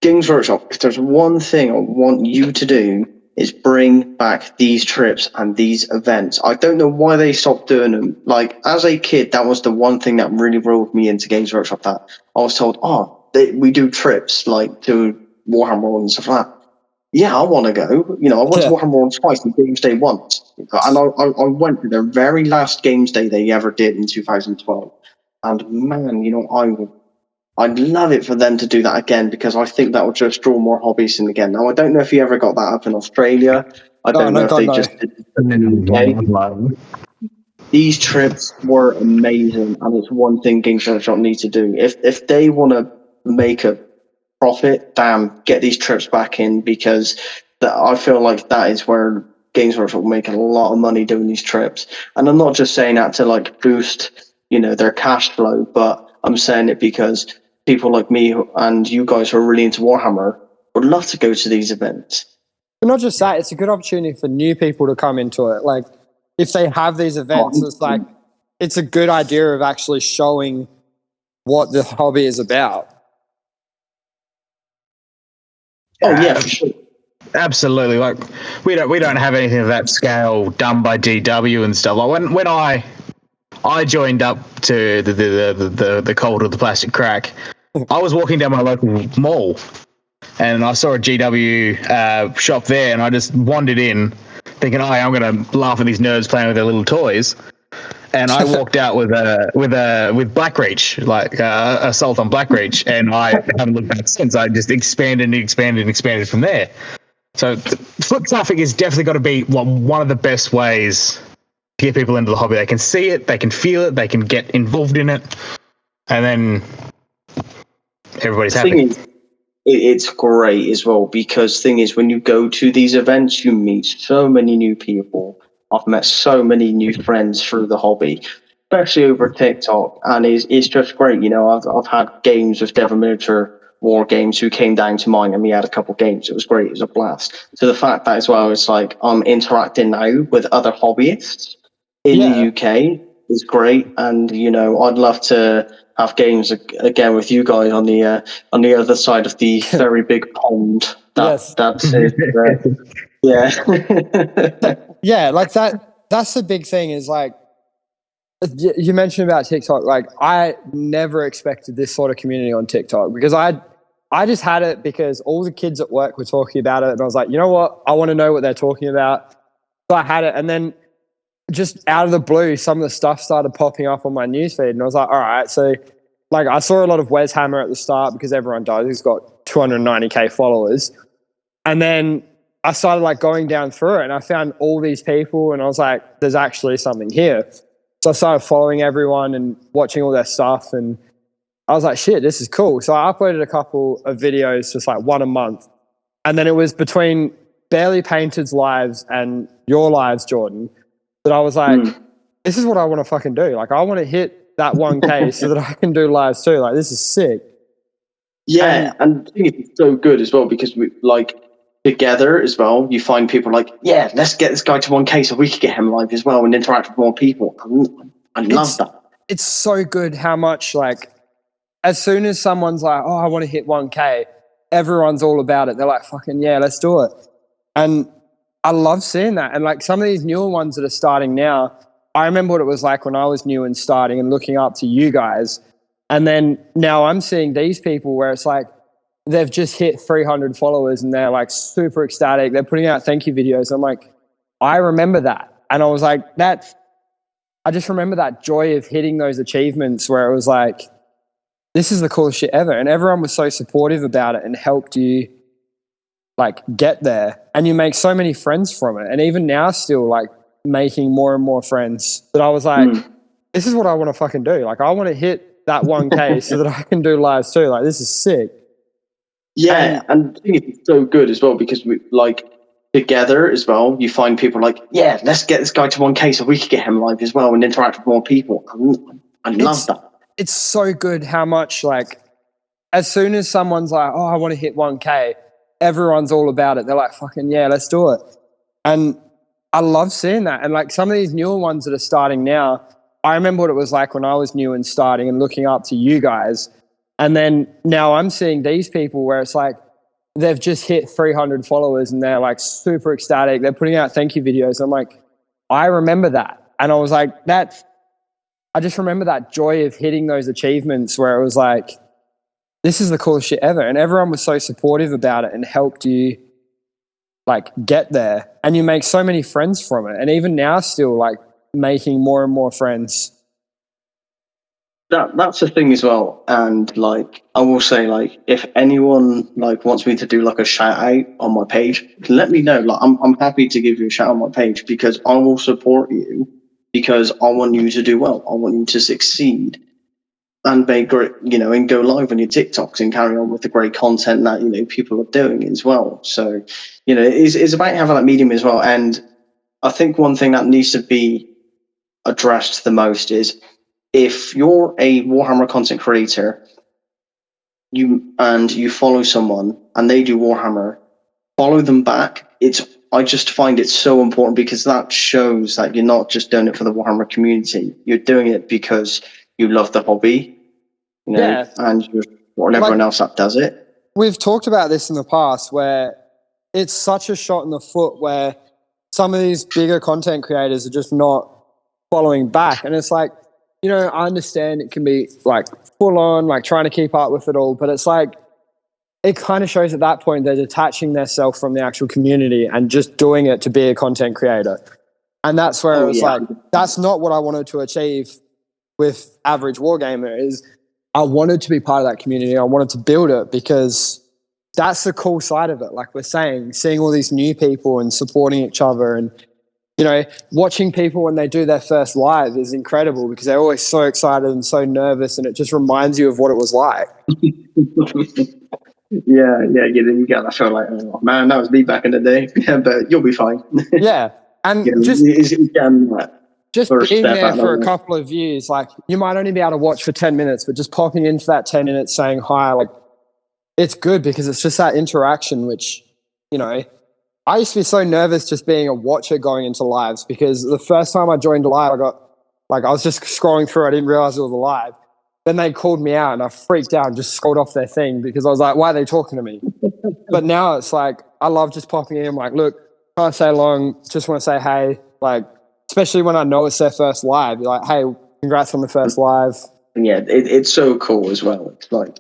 Games Workshop, if there's one thing I want you to do, is bring back these trips and these events. I don't know why they stopped doing them. Like, as a kid, that was the one thing that really rolled me into Games Workshop, that I was told, we do trips, like, to Warhammer World and stuff like that. Yeah, I want to go. You know, I went to Warhammer World twice and Games Day once. And I went to their very last Games Day they ever did in 2012. And man, you know, I'd love it for them to do that again, because I think that would just draw more hobbies in again. Now, I don't know if you ever got that up in Australia. I don't know if they just did it in the UK. These trips were amazing, and it's one thing Games Workshop need to do. If they want to make a profit, damn, get these trips back in, because I feel like that is where Games Workshop will make a lot of money doing these trips. And I'm not just saying that to like boost, you know, their cash flow, but I'm saying it because people like me and you guys who are really into Warhammer, would love to go to these events. But not just that, it's a good opportunity for new people to come into it. Like, if they have these events, it's like, it's a good idea of actually showing what the hobby is about. Oh yeah, for sure. Absolutely. Like, we don't have anything of that scale done by GW and stuff. Like when I joined up to the cult of the plastic crack, I was walking down my local mall and I saw a GW shop there, and I just wandered in thinking, oh, I'm going to laugh at these nerds playing with their little toys. And I walked out with Blackreach, like Assault on Blackreach, and I haven't looked back since. I just expanded from there. So foot traffic is definitely got to be one of the best ways to get people into the hobby. They can see it, they can feel it, they can get involved in it, and then everybody's happy. It's great as well, because thing is, when you go to these events, you meet so many new people. I've met so many new friends through the hobby, especially over TikTok, and it's just great. You know, I've had games with Devon Miniature War Games who came down to mine, and we had a couple of games. It was great. It was a blast. So the fact that as well, it's like I'm interacting now with other hobbyists in the UK is great, and you know, I'd love to have games again with you guys on the other side of the very big pond. That's yeah. Yeah, like that's the big thing is like, you mentioned about TikTok. Like, I never expected this sort of community on TikTok, because I just had it because all the kids at work were talking about it, and I was like, you know what? I want to know what they're talking about. So I had it, and then just out of the blue, some of the stuff started popping up on my newsfeed, and I was like, all right. So, like, I saw a lot of Wes Hammer at the start, because everyone does. He's got 290K followers. And then I started like going down through it, and I found all these people, and I was like, there's actually something here. So I started following everyone and watching all their stuff, and I was like, shit, this is cool. So I uploaded a couple of videos, just like one a month. And then it was between Barely Painted's lives and your lives, Jordan, that I was like, this is what I want to fucking do. Like, I want to hit that 1K so that I can do lives too. Like, this is sick. Yeah, and I think it's so good as well, because we like together as well. You find people like, yeah, let's get this guy to 1K so we can get him live as well and interact with more people. I love that. It's so good how much, like, as soon as someone's like, oh, I want to hit 1K, everyone's all about it. They're like, fucking yeah, let's do it. And I love seeing that. And like some of these newer ones that are starting now, I remember what it was like when I was new and starting and looking up to you guys. And then now I'm seeing these people where it's like they've just hit 300 followers and they're like super ecstatic. They're putting out thank you videos. I'm like, I remember that. And I was like, I just remember that joy of hitting those achievements where it was like, this is the coolest shit ever. And everyone was so supportive about it and helped you like get there. And you make so many friends from it. And even now still like making more and more friends that I was like, this is what I want to fucking do. Like, I want to hit that 1K so that I can do lives too. Like, this is sick. Yeah, and I think it's so good as well, because we like together as well. You find people like, yeah, let's get this guy to 1K so we can get him live as well and interact with more people. I love that. It's so good how much, like, as soon as someone's like, oh, I want to hit 1K, everyone's all about it. They're like, fucking yeah, let's do it. And I love seeing that. And like some of these newer ones that are starting now, I remember what it was like when I was new and starting and looking up to you guys. And then now I'm seeing these people where it's like they've just hit 300 followers and they're like super ecstatic. They're putting out thank you videos. I'm like, I remember that. And I was like, I just remember that joy of hitting those achievements where it was like, this is the coolest shit ever. And everyone was so supportive about it and helped you like get there. And you make so many friends from it. And even now still like making more and more friends. That's the thing as well. And like I will say, like, if anyone like wants me to do like a shout out on my page, let me know. Like I'm happy to give you a shout out on my page, because I will support you, because I want you to do well. I want you to succeed and make great, you know, and go live on your TikToks and carry on with the great content that, you know, people are doing as well. So, you know, it's about having that medium as well. And I think one thing that needs to be addressed the most is, if you're a Warhammer content creator, you follow someone and they do Warhammer, follow them back. I just find it so important because that shows that you're not just doing it for the Warhammer community. You're doing it because you love the hobby, and you're supporting everyone else that does it. We've talked about this in the past where it's such a shot in the foot where some of these bigger content creators are just not following back. And it's like, I understand it can be like full on, like trying to keep up with it all, but it's like, it kind of shows at that point they're detaching themselves from the actual community and just doing it to be a content creator. And that's where it was like, that's not what I wanted to achieve with Average Wargamer. Is I wanted to be part of that community. I wanted to build it because that's the cool side of it. Like we're saying, seeing all these new people and supporting each other and, watching people when they do their first live is incredible because they're always so excited and so nervous, and it just reminds you of what it was like. Yeah, you get that feel like, oh man, that was me back in the day. Yeah, but you'll be fine. Yeah, and just being there for a couple of views, like you might only be able to watch for 10 minutes, but just popping into that 10 minutes saying hi, like it's good because it's just that interaction, which, I used to be so nervous just being a watcher going into lives because the first time I joined a live, I was just scrolling through, I didn't realize it was a live. Then they called me out and I freaked out and just scrolled off their thing because I was like, why are they talking to me? But now it's like, I love just popping in. I'm like, look, can't stay long. Just want to say hey. Like, especially when I know it's their first live. You're like, hey, congrats on the first live. Yeah, it's so cool as well. It's like,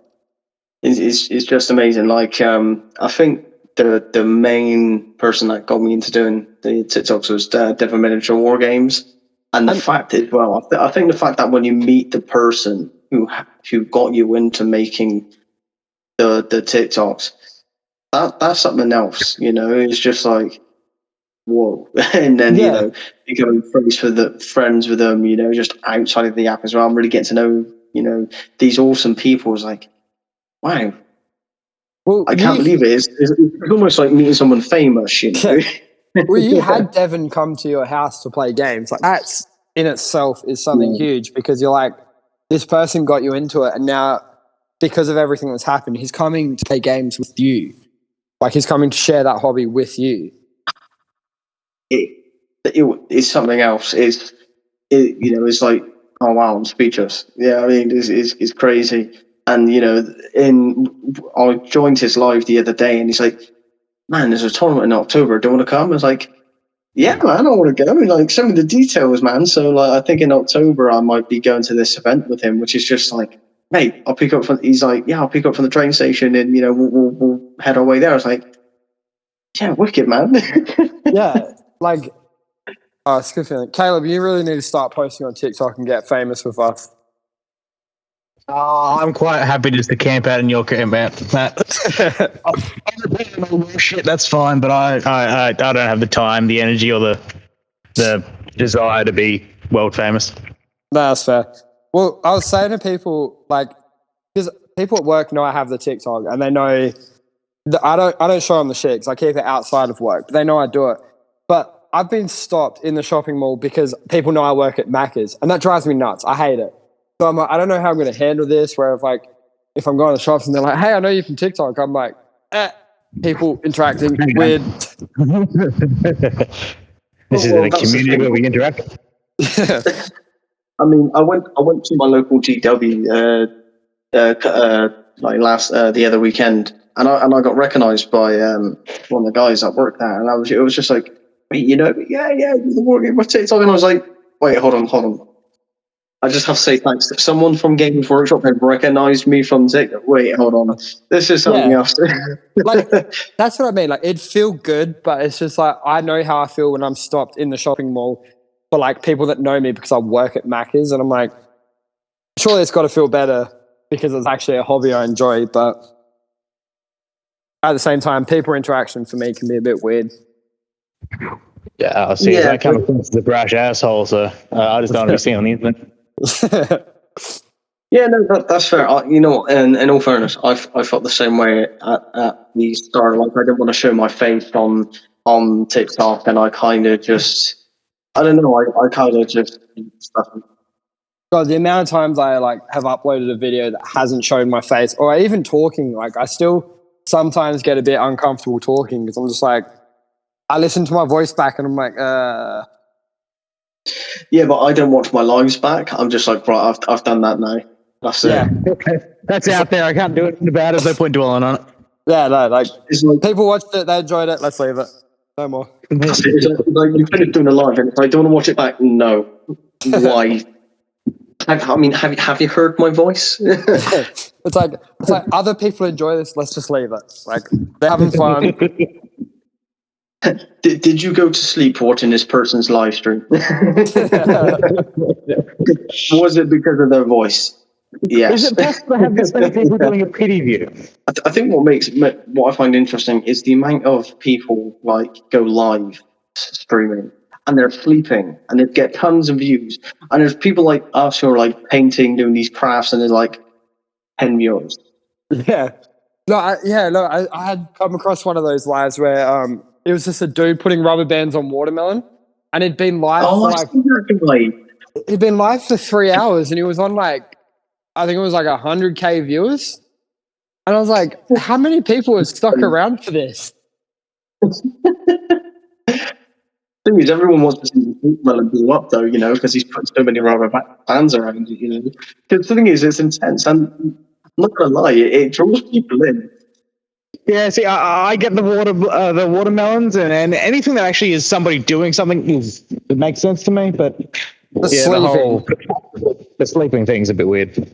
it's just amazing. Like, I think the main person that got me into doing the TikToks was Devon Miniature War Games. And the fact as well, I think the fact that when you meet the person who got you into making the TikToks, that's something else, it's just like, whoa. And then, becoming friends with them, just outside of the app as well. I'm really getting to know, these awesome people. It's like, wow. Well, I can't believe it. It's almost like meeting someone famous, Well, you had Devon come to your house to play games. Like that's in itself is something huge because you're like, this person got you into it, and now because of everything that's happened, he's coming to play games with you. Like he's coming to share that hobby with you. It's something else. It's like, oh wow, I'm speechless. Yeah, I mean, it's crazy. And I joined his live the other day, and he's like, man, there's a tournament in October. Do you want to come? I was like, yeah, man, I want to go. And like, send me the details, man. So like, I think in October I might be going to this event with him, which is just like, mate, I'll pick up from. He's like, yeah, I'll pick up from the train station, and we'll head our way there. I was like, yeah, wicked, man. Yeah, like, oh, it's a good feeling. Caleb, you really need to start posting on TikTok and get famous with us. Oh, I'm quite happy just to camp out in your camp out, Matt. Shit, that's fine, but I don't have the time, the energy, or the desire to be world famous. No, that's fair. Well, I was saying to people, like, because people at work know I have the TikTok, and they know that I don't show them the shit because I keep it outside of work. But they know I do it. But I've been stopped in the shopping mall because people know I work at Macca's, and that drives me nuts. I hate it. So I'm like, I don't know how I'm going to handle this. Where if I'm going to shops and they're like, "Hey, I know you from TikTok," I'm like, people interacting weird. This is a community where we interact. I mean, I went to my local GW the other weekend, and I got recognised by one of the guys that worked there, and it was just like, wait, yeah, the Wargame with TikTok, and I was like, wait, hold on. I just have to say thanks. Someone from Games Workshop had recognised me from TikTok. Wait, hold on. This is something else. Like, that's what I mean. Like, it'd feel good, but it's just like, I know how I feel when I'm stopped in the shopping mall for like people that know me because I work at Macca's, and I'm like, surely it's got to feel better because it's actually a hobby I enjoy. But at the same time, people interaction for me can be a bit weird. Yeah, I see. I come across as a brash asshole, so I just don't want to be seen on the internet. Yeah, no, that's fair. In all fairness, I felt the same way at the start. Like, I didn't want to show my face on TikTok, and I kind of just, I don't know, I kind of just stuff. God, the amount of times I like have uploaded a video that hasn't shown my face, or even talking, like I still sometimes get a bit uncomfortable talking because I'm just like, I listen to my voice back and I'm like, Yeah, but I don't watch my lives back. I'm just like, right, I've done that now. That's yeah. it. Okay. That's out there. I can't do anything about it. There's no point dwelling on it. Yeah, no, like, It's like, people watched it, they enjoyed it, let's leave it. No more. that's it. It's like you finished doing a live, and if I don't want to watch it back, no. Why? Have you heard my voice? It's like other people enjoy this, let's just leave it. Like, they're having fun. Did you go to sleep watching this person's live stream? Was it because of their voice? Yes. Is it possible to have this many people doing a pity view? I think what I find interesting is the amount of people like go live streaming and they're sleeping and they get tons of views. And there's people like us who are like painting, doing these crafts, and there's like 10 viewers. Yeah. I had come across one of those lives where it was just a dude putting rubber bands on watermelon, and he'd been live for I see that guy. he'd been live for 3 hours, and he was on like, I think it was like 100K viewers. And I was like, how many people have stuck around for this? Thing is, everyone wants to see Watermelon blow up, though, you know, because he's put so many rubber bands around it, you know. Because the thing is, it's intense, and I'm not gonna lie, it draws people in. Yeah, see, I get the watermelons and anything that actually is somebody doing something it makes sense to me. But the sleeping thing's a bit weird.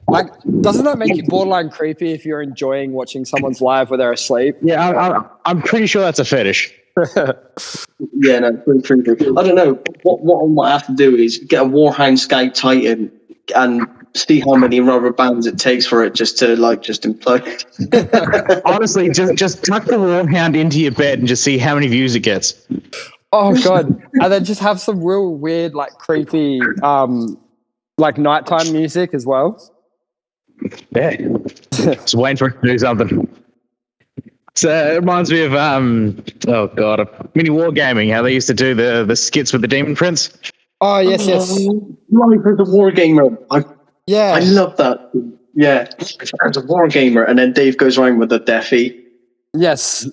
Like, doesn't that make you borderline creepy if you're enjoying watching someone's live where they're asleep? Yeah, I'm pretty sure that's a fetish. Yeah, no, pretty creepy. I don't know. What I might have to do is get a Warhound Scout Titan and see how many rubber bands it takes for it just implode. Honestly, just tuck the Warhound into your bed and just see how many views it gets. Oh god! And then just have some real weird, like creepy, like nighttime music as well. Yeah, just waiting for it to do something. So it reminds me of mini wargaming. How they used to do the skits with the Demon Prince. Oh yes. Life as a wargamer. I love that. Yeah, as a wargamer, and then Dave goes around with a deafy. Yes.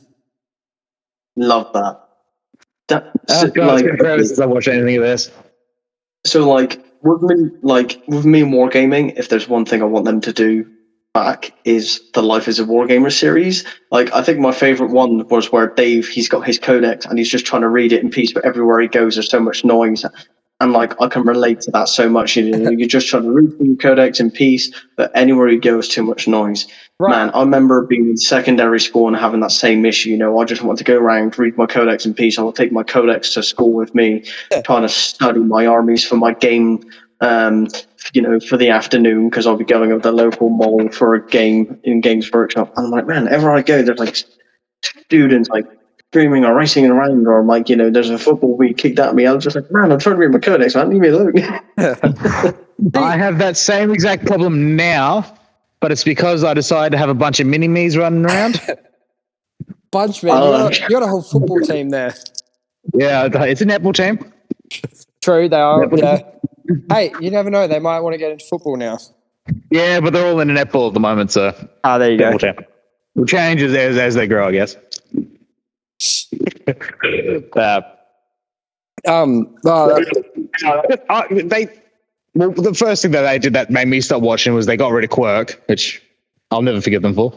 Love that. God, it's been forever since I watched anything of this. So with me and Wargaming, if there's one thing I want them to do back is the Life as a Wargamer series. Like, I think my favorite one was where Dave, he's got his codex and he's just trying to read it in peace, but everywhere he goes there's so much noise. And like, I can relate to that so much. You know, you're just trying to read your codex in peace, but anywhere you go is too much noise. Right. Man, I remember being in secondary school and having that same issue. You know, I just want to go around, read my codex in peace. I will take my codex to school with me, trying to study my armies for my game, you know, for the afternoon, because I'll be going to the local mall for a game in Games Workshop. And I'm like, man, everywhere I go, there's like students like screaming or racing around, or like, you know, there's a football being kicked at me. I was just like, man, I'm trying to read my codex, man. Leave me alone. I have that same exact problem now, but it's because I decided to have a bunch of mini-me's running around. Bunch, man. You got a whole football team there. Yeah, it's a netball team. True, they are. Yeah. Hey, you never know. They might want to get into football now. Yeah, but they're all in a netball at the moment, so. There you go. Team. Will change as they grow, I guess. The first thing that they did that made me stop watching was they got rid of Quirk, which I'll never forgive them for.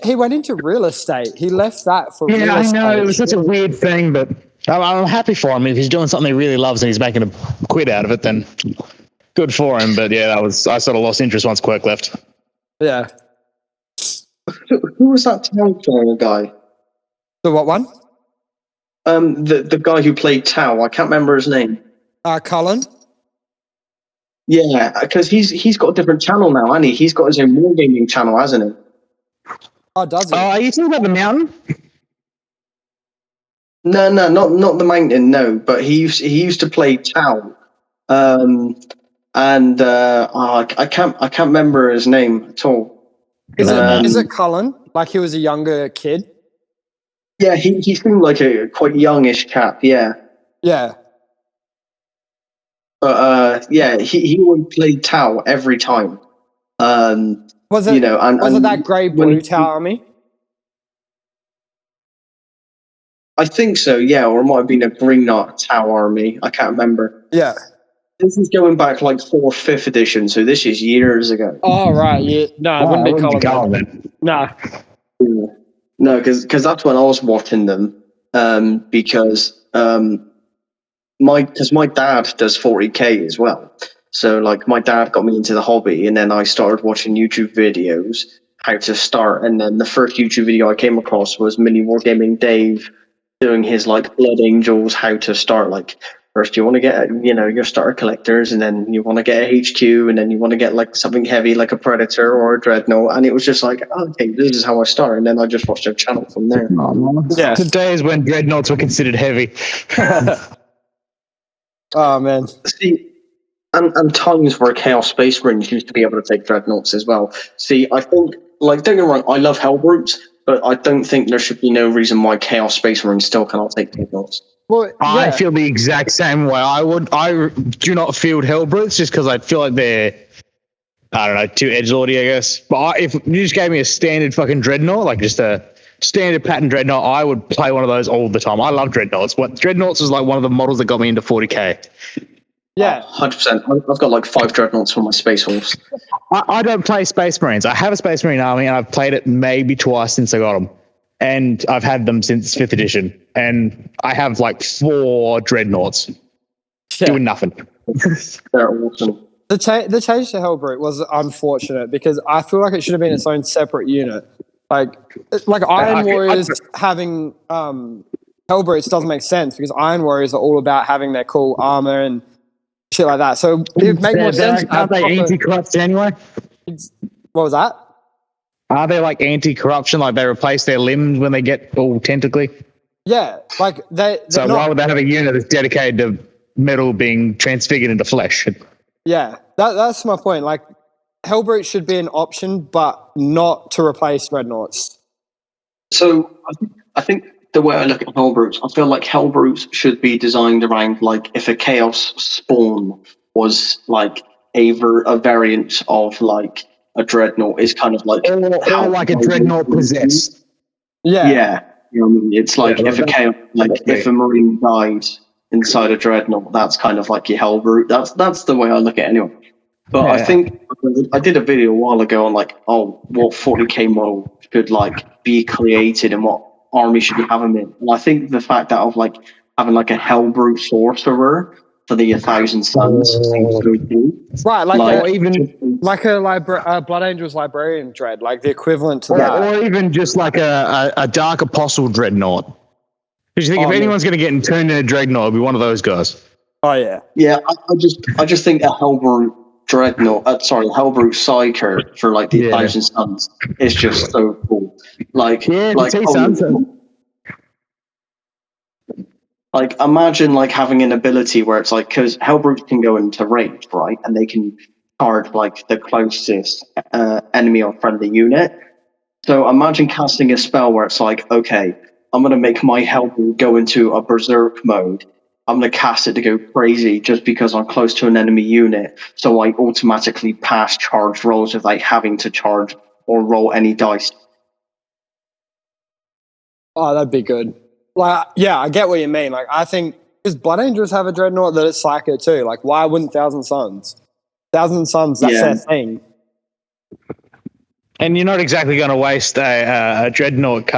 He went into real estate. He left that for real estate. Yeah, I know. It was such a weird thing, but I'm happy for him. If he's doing something he really loves and he's making a quid out of it, then good for him. But yeah, I sort of lost interest once Quirk left. Yeah. Who was that Tau guy? The what one? The guy who played Tau. I can't remember his name. Cullen. Yeah, because he's got a different channel now, hasn't he? He's got his own wargaming channel, hasn't he? Oh, does he? Are you talking about the mountain? No, not the mountain. No, but he used to play Tau, I can't remember his name at all. Is it Cullen? Like he was a younger kid? Yeah, he seemed like a quite youngish chap. Yeah. Yeah. But yeah, he would play Tau every time. Was it? You know, was it that grey blue Tau army? I think so, yeah, or it might have been a Green Knight Tau army. I can't remember. Yeah. This is going back like 4th, 5th edition, so this is years ago. Oh, right. Yeah. No, it wouldn't be Colin then. No. No, because that's when I was watching them. Because my dad does 40K as well. So like my dad got me into the hobby, and then I started watching YouTube videos how to start. And then the first YouTube video I came across was Mini Wargaming Dave doing his like Blood Angels, how to start. Like first you want to get your starter collectors, and then you want to get a HQ, and then you want to get like something heavy like a Predator or a Dreadnought. And it was just like, okay, this is how I start. And then I just watched their channel from there. Yeah. The days when Dreadnoughts were considered heavy. Oh, man. See, and times where Chaos Space Marines used to be able to take Dreadnoughts as well. See, I think, like, don't get me wrong, I love Hellbrutes, but I don't think there should be no reason why Chaos Space Marines still cannot take Dreadnoughts. Well, I feel the exact same way. I do not field Hellbrutes just because I feel like they're, I don't know, too edgelordy, I guess. But if you just gave me a standard fucking Dreadnought, like just a standard pattern Dreadnought, I would play one of those all the time. I love Dreadnoughts. Dreadnoughts was like one of the models that got me into 40K. Yeah. 100%. I've got like 5 Dreadnoughts for my Space Wolves. I don't play Space Marines. I have a Space Marine army, and I've played it maybe twice since I got them. And I've had them since 5th edition. And I have like 4 Dreadnoughts doing nothing. They're awesome. The change to Hellbrute was unfortunate because I feel like it should have been its own separate unit. Like Iron Warriors having Hellbrutes doesn't make sense because Iron Warriors are all about having their cool armor and shit like that. So it would make more sense. Are they anti-corruption anyway? What was that? Are they like anti-corruption? Like they replace their limbs when they get all tentacly? Yeah, like So why would they have a unit that's dedicated to metal being transfigured into flesh? Yeah, that's my point. Like Hellbrute should be an option, but not to replace Dreadnoughts. So I think the way I look at Hellbrutes, I feel like Hellbrutes should be designed around like if a Chaos Spawn was like a variant of like a Dreadnought, is kind of like or like a Dreadnought possessed. Yeah. Yeah. You know what I mean? It's like if a Chaos, like if a Marine died inside a Dreadnought, that's kind of like your Hellbrute. That's the way I look at it anyway. But I think I did a video a while ago on like, what 40K model should like be created and what army should you have them in. And I think the fact that of like having like a Hellbrute sorcerer for the 1,000 Suns seems so cool. Right, or even like a Blood Angels Librarian Dread, like the equivalent to that. Or even just like a Dark Apostle Dreadnought. Because you think if anyone's going to get turned into a Dreadnought, it'll be one of those guys. Oh yeah. Yeah, I just think a Hellbrute Dreadnought, Hellbrute Psyker for like the 1,000 Suns is just so cool. Like, like imagine like having an ability where it's like, because Hellbrutes can go into range, right, and they can card like the closest enemy or friendly unit. So imagine casting a spell where it's like, okay, I'm going to make my Hellbrute go into a berserk mode. I'm going to cast it to go crazy just because I'm close to an enemy unit. So I automatically pass charge rolls without having to charge or roll any dice. Oh, that'd be good. Like, yeah, I get what you mean. Like, I think, because Blood Angels have a Dreadnought that it's Psycho too. Like, why wouldn't 1,000 Suns? 1,000 Suns, that's their thing. And you're not exactly going to waste a Dreadnought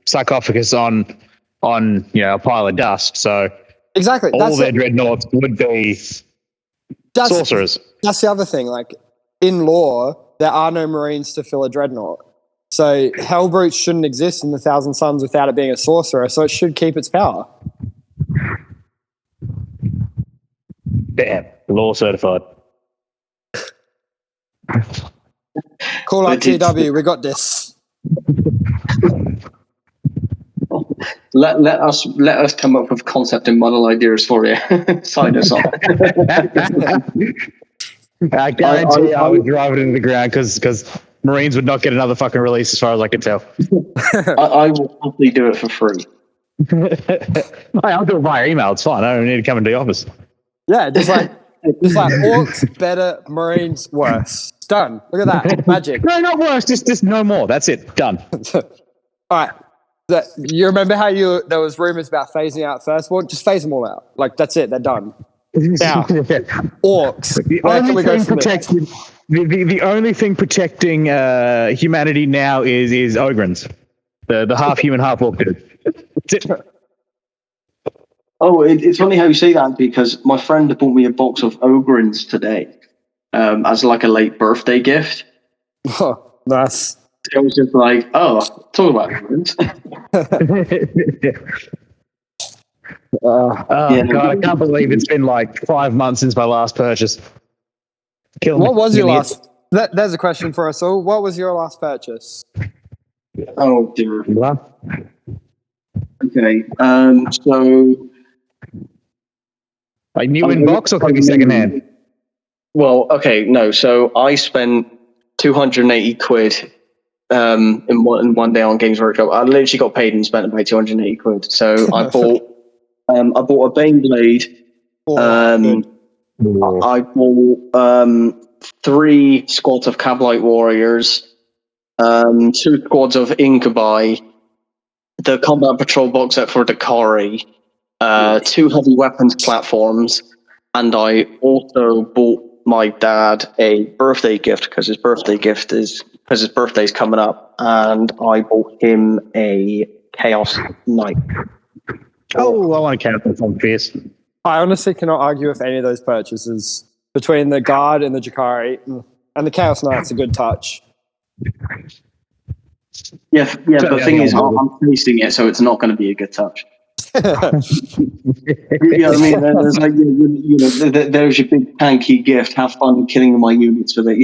sarcophagus on a pile of dust. So exactly, all their Dreadnoughts would be sorcerers. That's the other thing. Like in lore, there are no Marines to fill a Dreadnought. So Hellbrutes shouldn't exist in the 1,000 Suns without it being a sorcerer. So it should keep its power. Damn, law certified. Call out TW, we got this. Let us come up with concept and model ideas for you. Sign us up. I guarantee I would drive it into the ground because Marines would not get another fucking release as far as I can tell. I will probably do it for free. I'll do it via email. It's fine. I don't need to come into the office. Yeah, just like orcs better, Marines worse. Done. Look at that. Magic. No, not worse. Just no more. That's it. Done. All right. You remember how there was rumors about phasing out firstborn? Just phase them all out. Like, that's it. They're done. Now, orcs. Where can we go from there? The only thing protecting humanity now is Ogrins, the half human, half orc dude. Oh, it's funny how you say that because my friend bought me a box of Ogrins today as like a late birthday gift. Oh, nice. It was just like, oh, talk about Ogrins. God, I can't believe it's been like 5 months since my last purchase. What was your last? There's a question for us all. What was your last purchase? Oh dear. What? Okay. So. Like new in box or maybe second hand? Well, okay, no. So I spent 280 quid in one day on Games Workshop. I literally got paid and spent about 280 quid. So I bought a Bane Blade. I bought 3 squads of Cablite Warriors, 2 squads of Incubi, the Combat Patrol box set for Drukhari, 2 heavy weapons platforms, and I also bought my dad a birthday gift because his birthday's coming up, and I bought him a Chaos Knight. Oh, I want to count that on fierce. I honestly cannot argue with any of those purchases. Between the Guard and the Drukhari, and the Chaos Knight's a good touch. Yeah. The thing is, I'm tasting it, so it's not going to be a good touch. You know what I mean? There's like, there's your big tanky gift. Have fun killing my units with it.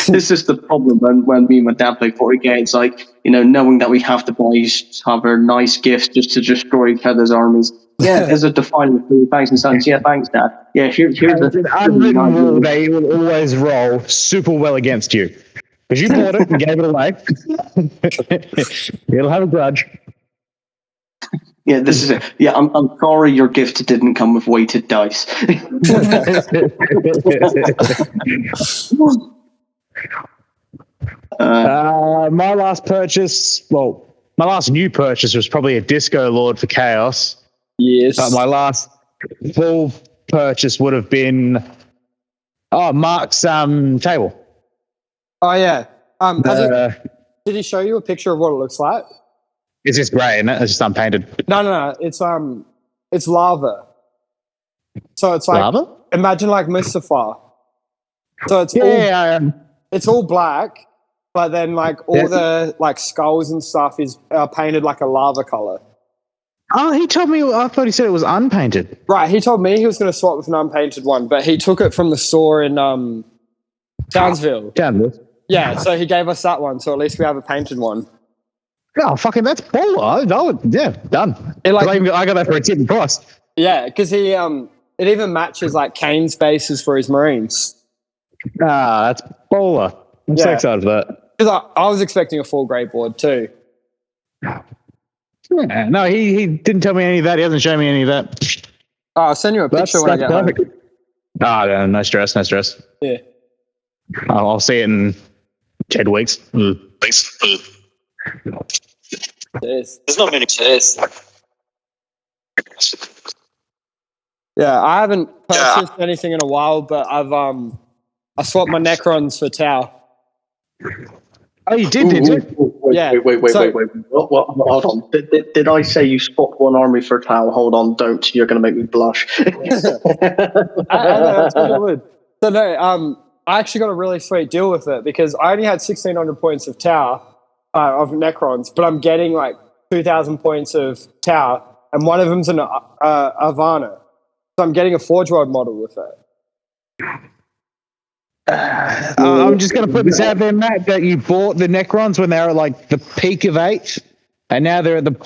This is the problem when me and my dad play 40k. It's like, knowing that we have to buy each other nice gifts just to destroy each other's armies. Yeah, there's a defining for thanks and sons. Yeah, thanks, Dad. Yeah, here's an unwritten rule. They will always roll super well against you because you bought it and gave it away. It'll have a grudge. Yeah, this is it. Yeah, I'm sorry your gift didn't come with weighted dice. My last new purchase was probably a Disco Lord for Chaos. Yes. But my last full purchase would have been Mark's table. Oh yeah. Did he show you a picture of what it looks like? It's just grey, isn't it? It's just unpainted. No. It's lava. So it's like lava. Imagine like Mustafar. So it's it's all black, but then like all the like skulls and stuff is painted like a lava color. Oh, he told me. I thought he said it was unpainted. Right, he told me he was going to swap with an unpainted one, but he took it from the store in Townsville. Yeah, so he gave us that one, so at least we have a painted one. Oh, fucking that's baller. Done. I got that for a tip price. Yeah, because he it even matches like Kane's bases for his Marines. That's baller. I'm so excited for that. Because I was expecting a full grey board too. Yeah, no, he didn't tell me any of that. He hasn't shown me any of that. Oh, I'll send you a picture when I get home. Oh, no stress. Yeah. I'll see it in 10 weeks. There's not many chairs. Yeah, I haven't purchased anything in a while, but I swapped my Necrons for Tau. Oh, you did you? Wait. What? Hold on. Did I say you swapped one army for Tau? Hold on, don't. You're going to make me blush. I would. So no, I actually got a really sweet deal with it because I only had 1,600 points of Tau, of Necrons, but I'm getting like 2,000 points of Tau, and one of them's an Avana. So I'm getting a Forge World model with it. I'm just going to put this out there, Matt, that you bought the Necrons when they were like the peak of 8th, and now they're at the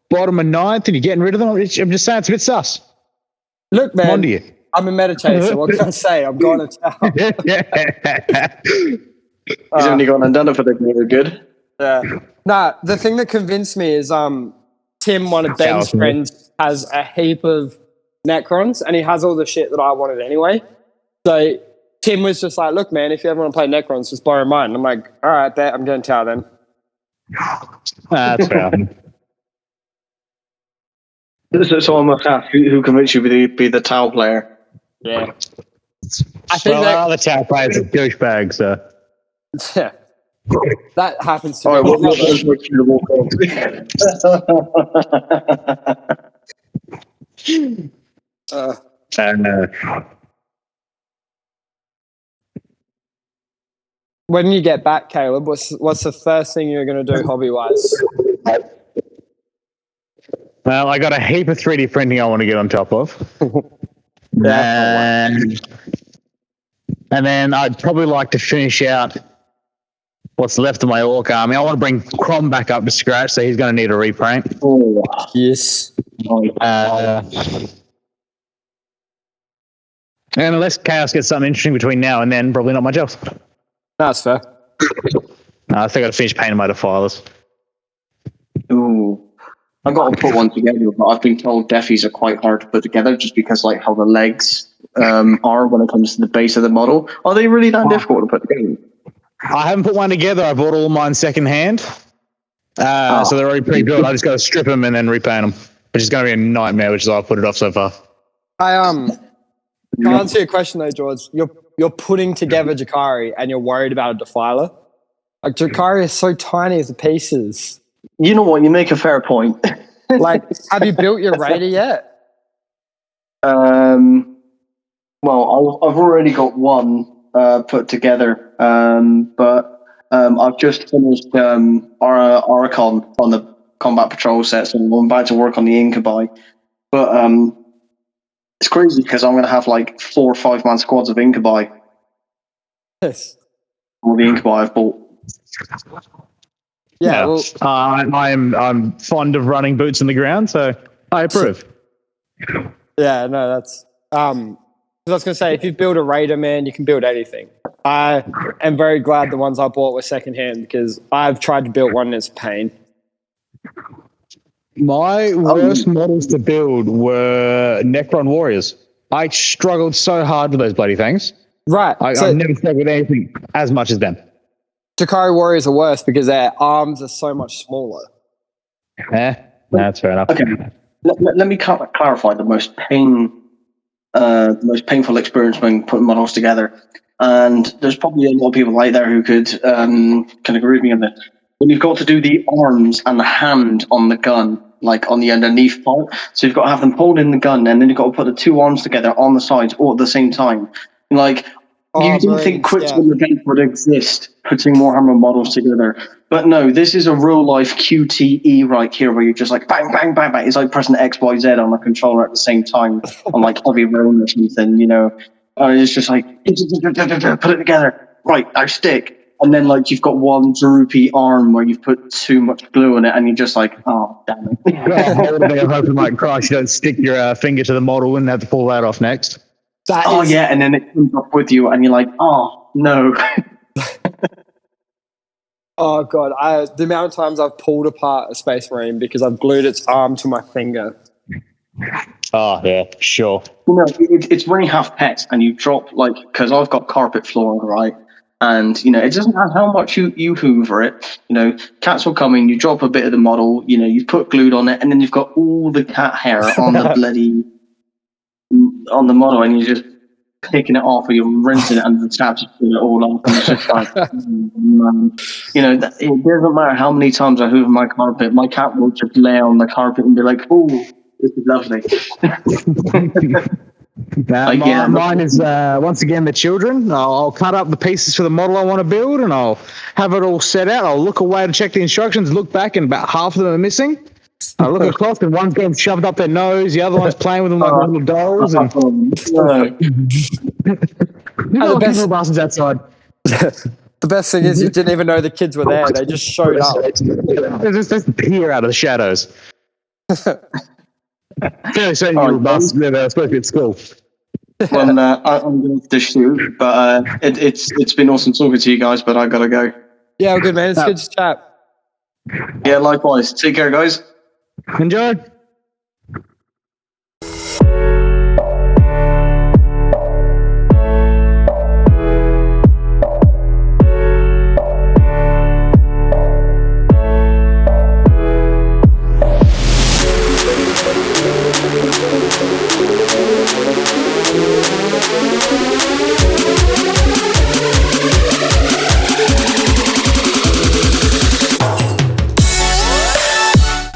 bottom of 9th, and you're getting rid of them. I'm just saying it's a bit sus. Look, man, on to you. I'm a meditator, so what can I say? I'm going to Tau. He's only gone and done it for the good. Yeah. Nah, the thing that convinced me is Tim, one of Ben's friends, has a heap of Necrons, and he has all the shit that I wanted anyway. So Tim was just like, look, man, if you ever want to play Necrons, just borrow mine. I'm like, all right, bet I'm going to Tau then. That's fair. So I must ask, who convinced you to be the towel player? Yeah. I think Well, the towel players are douchebags, so. yeah, that happens to All me. right, what makes you the walk When you get back, Caleb, what's the first thing you're going to do hobby-wise? Well, I got a heap of 3D printing I want to get on top of. Yeah. And then I'd probably like to finish out what's left of my orc army. I want to bring Crom back up to scratch, so he's going to need a repaint. Oh, Yes. And unless Chaos gets something interesting between now and then, probably not much else. That's fair. I think I've got to finish painting my defilers. ooh. I've got to put one together, but I've been told defies are quite hard to put together just because, like, how the legs are when it comes to the base of the model. Are they really that difficult to put together? I haven't put one together. I bought all mine secondhand. So they're already pre-built. I just got to strip them and then repaint them, which is going to be a nightmare, which is why I've put it off so far. To answer your question though, George, you're putting together Drukhari and you're worried about a defiler. Like Drukhari is so tiny as the pieces. You know what? You make a fair point. Like, have you built your raider yet? Well, I've already got one put together, but I've just finished Oricon on the combat patrol set, so I'm about to work on the Incubi. But it's crazy because I'm going to have like 4 or 5 man squads of Incubi. Yes. All the Incubi I've bought. Yeah. Well, I'm fond of running boots in the ground, so I approve. yeah. No, that's. I was going to say, if you build a raider, man, you can build anything. I am very glad the ones I bought were secondhand because I've tried to build one and it's a pain. My worst models to build were Necron Warriors. I struggled so hard with those bloody things. Right. I've never struggled with anything as much as them. Drukhari Warriors are worse because their arms are so much smaller. That's fair enough. Okay, let me clarify the most painful experience when putting models together. And there's probably a lot of people out there who could can agree with me on this. When you've got to do the arms and the hand on the gun, like on the underneath part, so you've got to have them pulled in the gun, and then you've got to put the 2 arms together on the sides all at the same time. Like, you didn't think Quicksilver event would exist, putting Warhammer models together. But no, this is a real-life QTE right here, where you're just like, bang, bang, bang, bang. It's like pressing X, Y, Z on the controller at the same time, on like heavy rain or something, you know. It's just like, put it together. Right, now stick. And then, like, you've got one droopy arm where you've put too much glue on it, and you're just like, oh, damn it. I'm hoping, like, Christ, you don't stick your finger to the model and have to pull that off next. Yeah, and then it comes up with you, and you're like, oh, no. Oh, God. The amount of times I've pulled apart a Space Marine because I've glued its arm to my finger. Oh, yeah, sure. You know, it's when you have pets and you drop, like, because I've got carpet flooring, right? And, you know, it doesn't matter how much you hoover it. You know, cats will come in, you drop a bit of the model, you know, you put glued on it, and then you've got all the cat hair on the on the model, and you're just picking it off, or you're rinsing it under the tap to put it all off. And it's just like, you know, it doesn't matter how many times I hoover my carpet, my cat will just lay on the carpet and be like, oh, this is lovely. Mine is, once again, the children. I'll cut up the pieces for the model I want to build, and I'll have it all set out. I'll look away to check the instructions, look back, and about half of them are missing. I look across, and one's getting shoved up their nose, the other one's playing with them like little dolls. And the best little bastards outside. The best thing is you didn't even know the kids were there. They just showed up. They just appear out of the shadows. Fairly certain little bastards. They're supposed to be at school. Well, I'm going to have to shoot, but it's been awesome talking to you guys, but I got to go. Yeah, good, man. It's good to chat. Yeah, likewise. Take care, guys. Enjoy.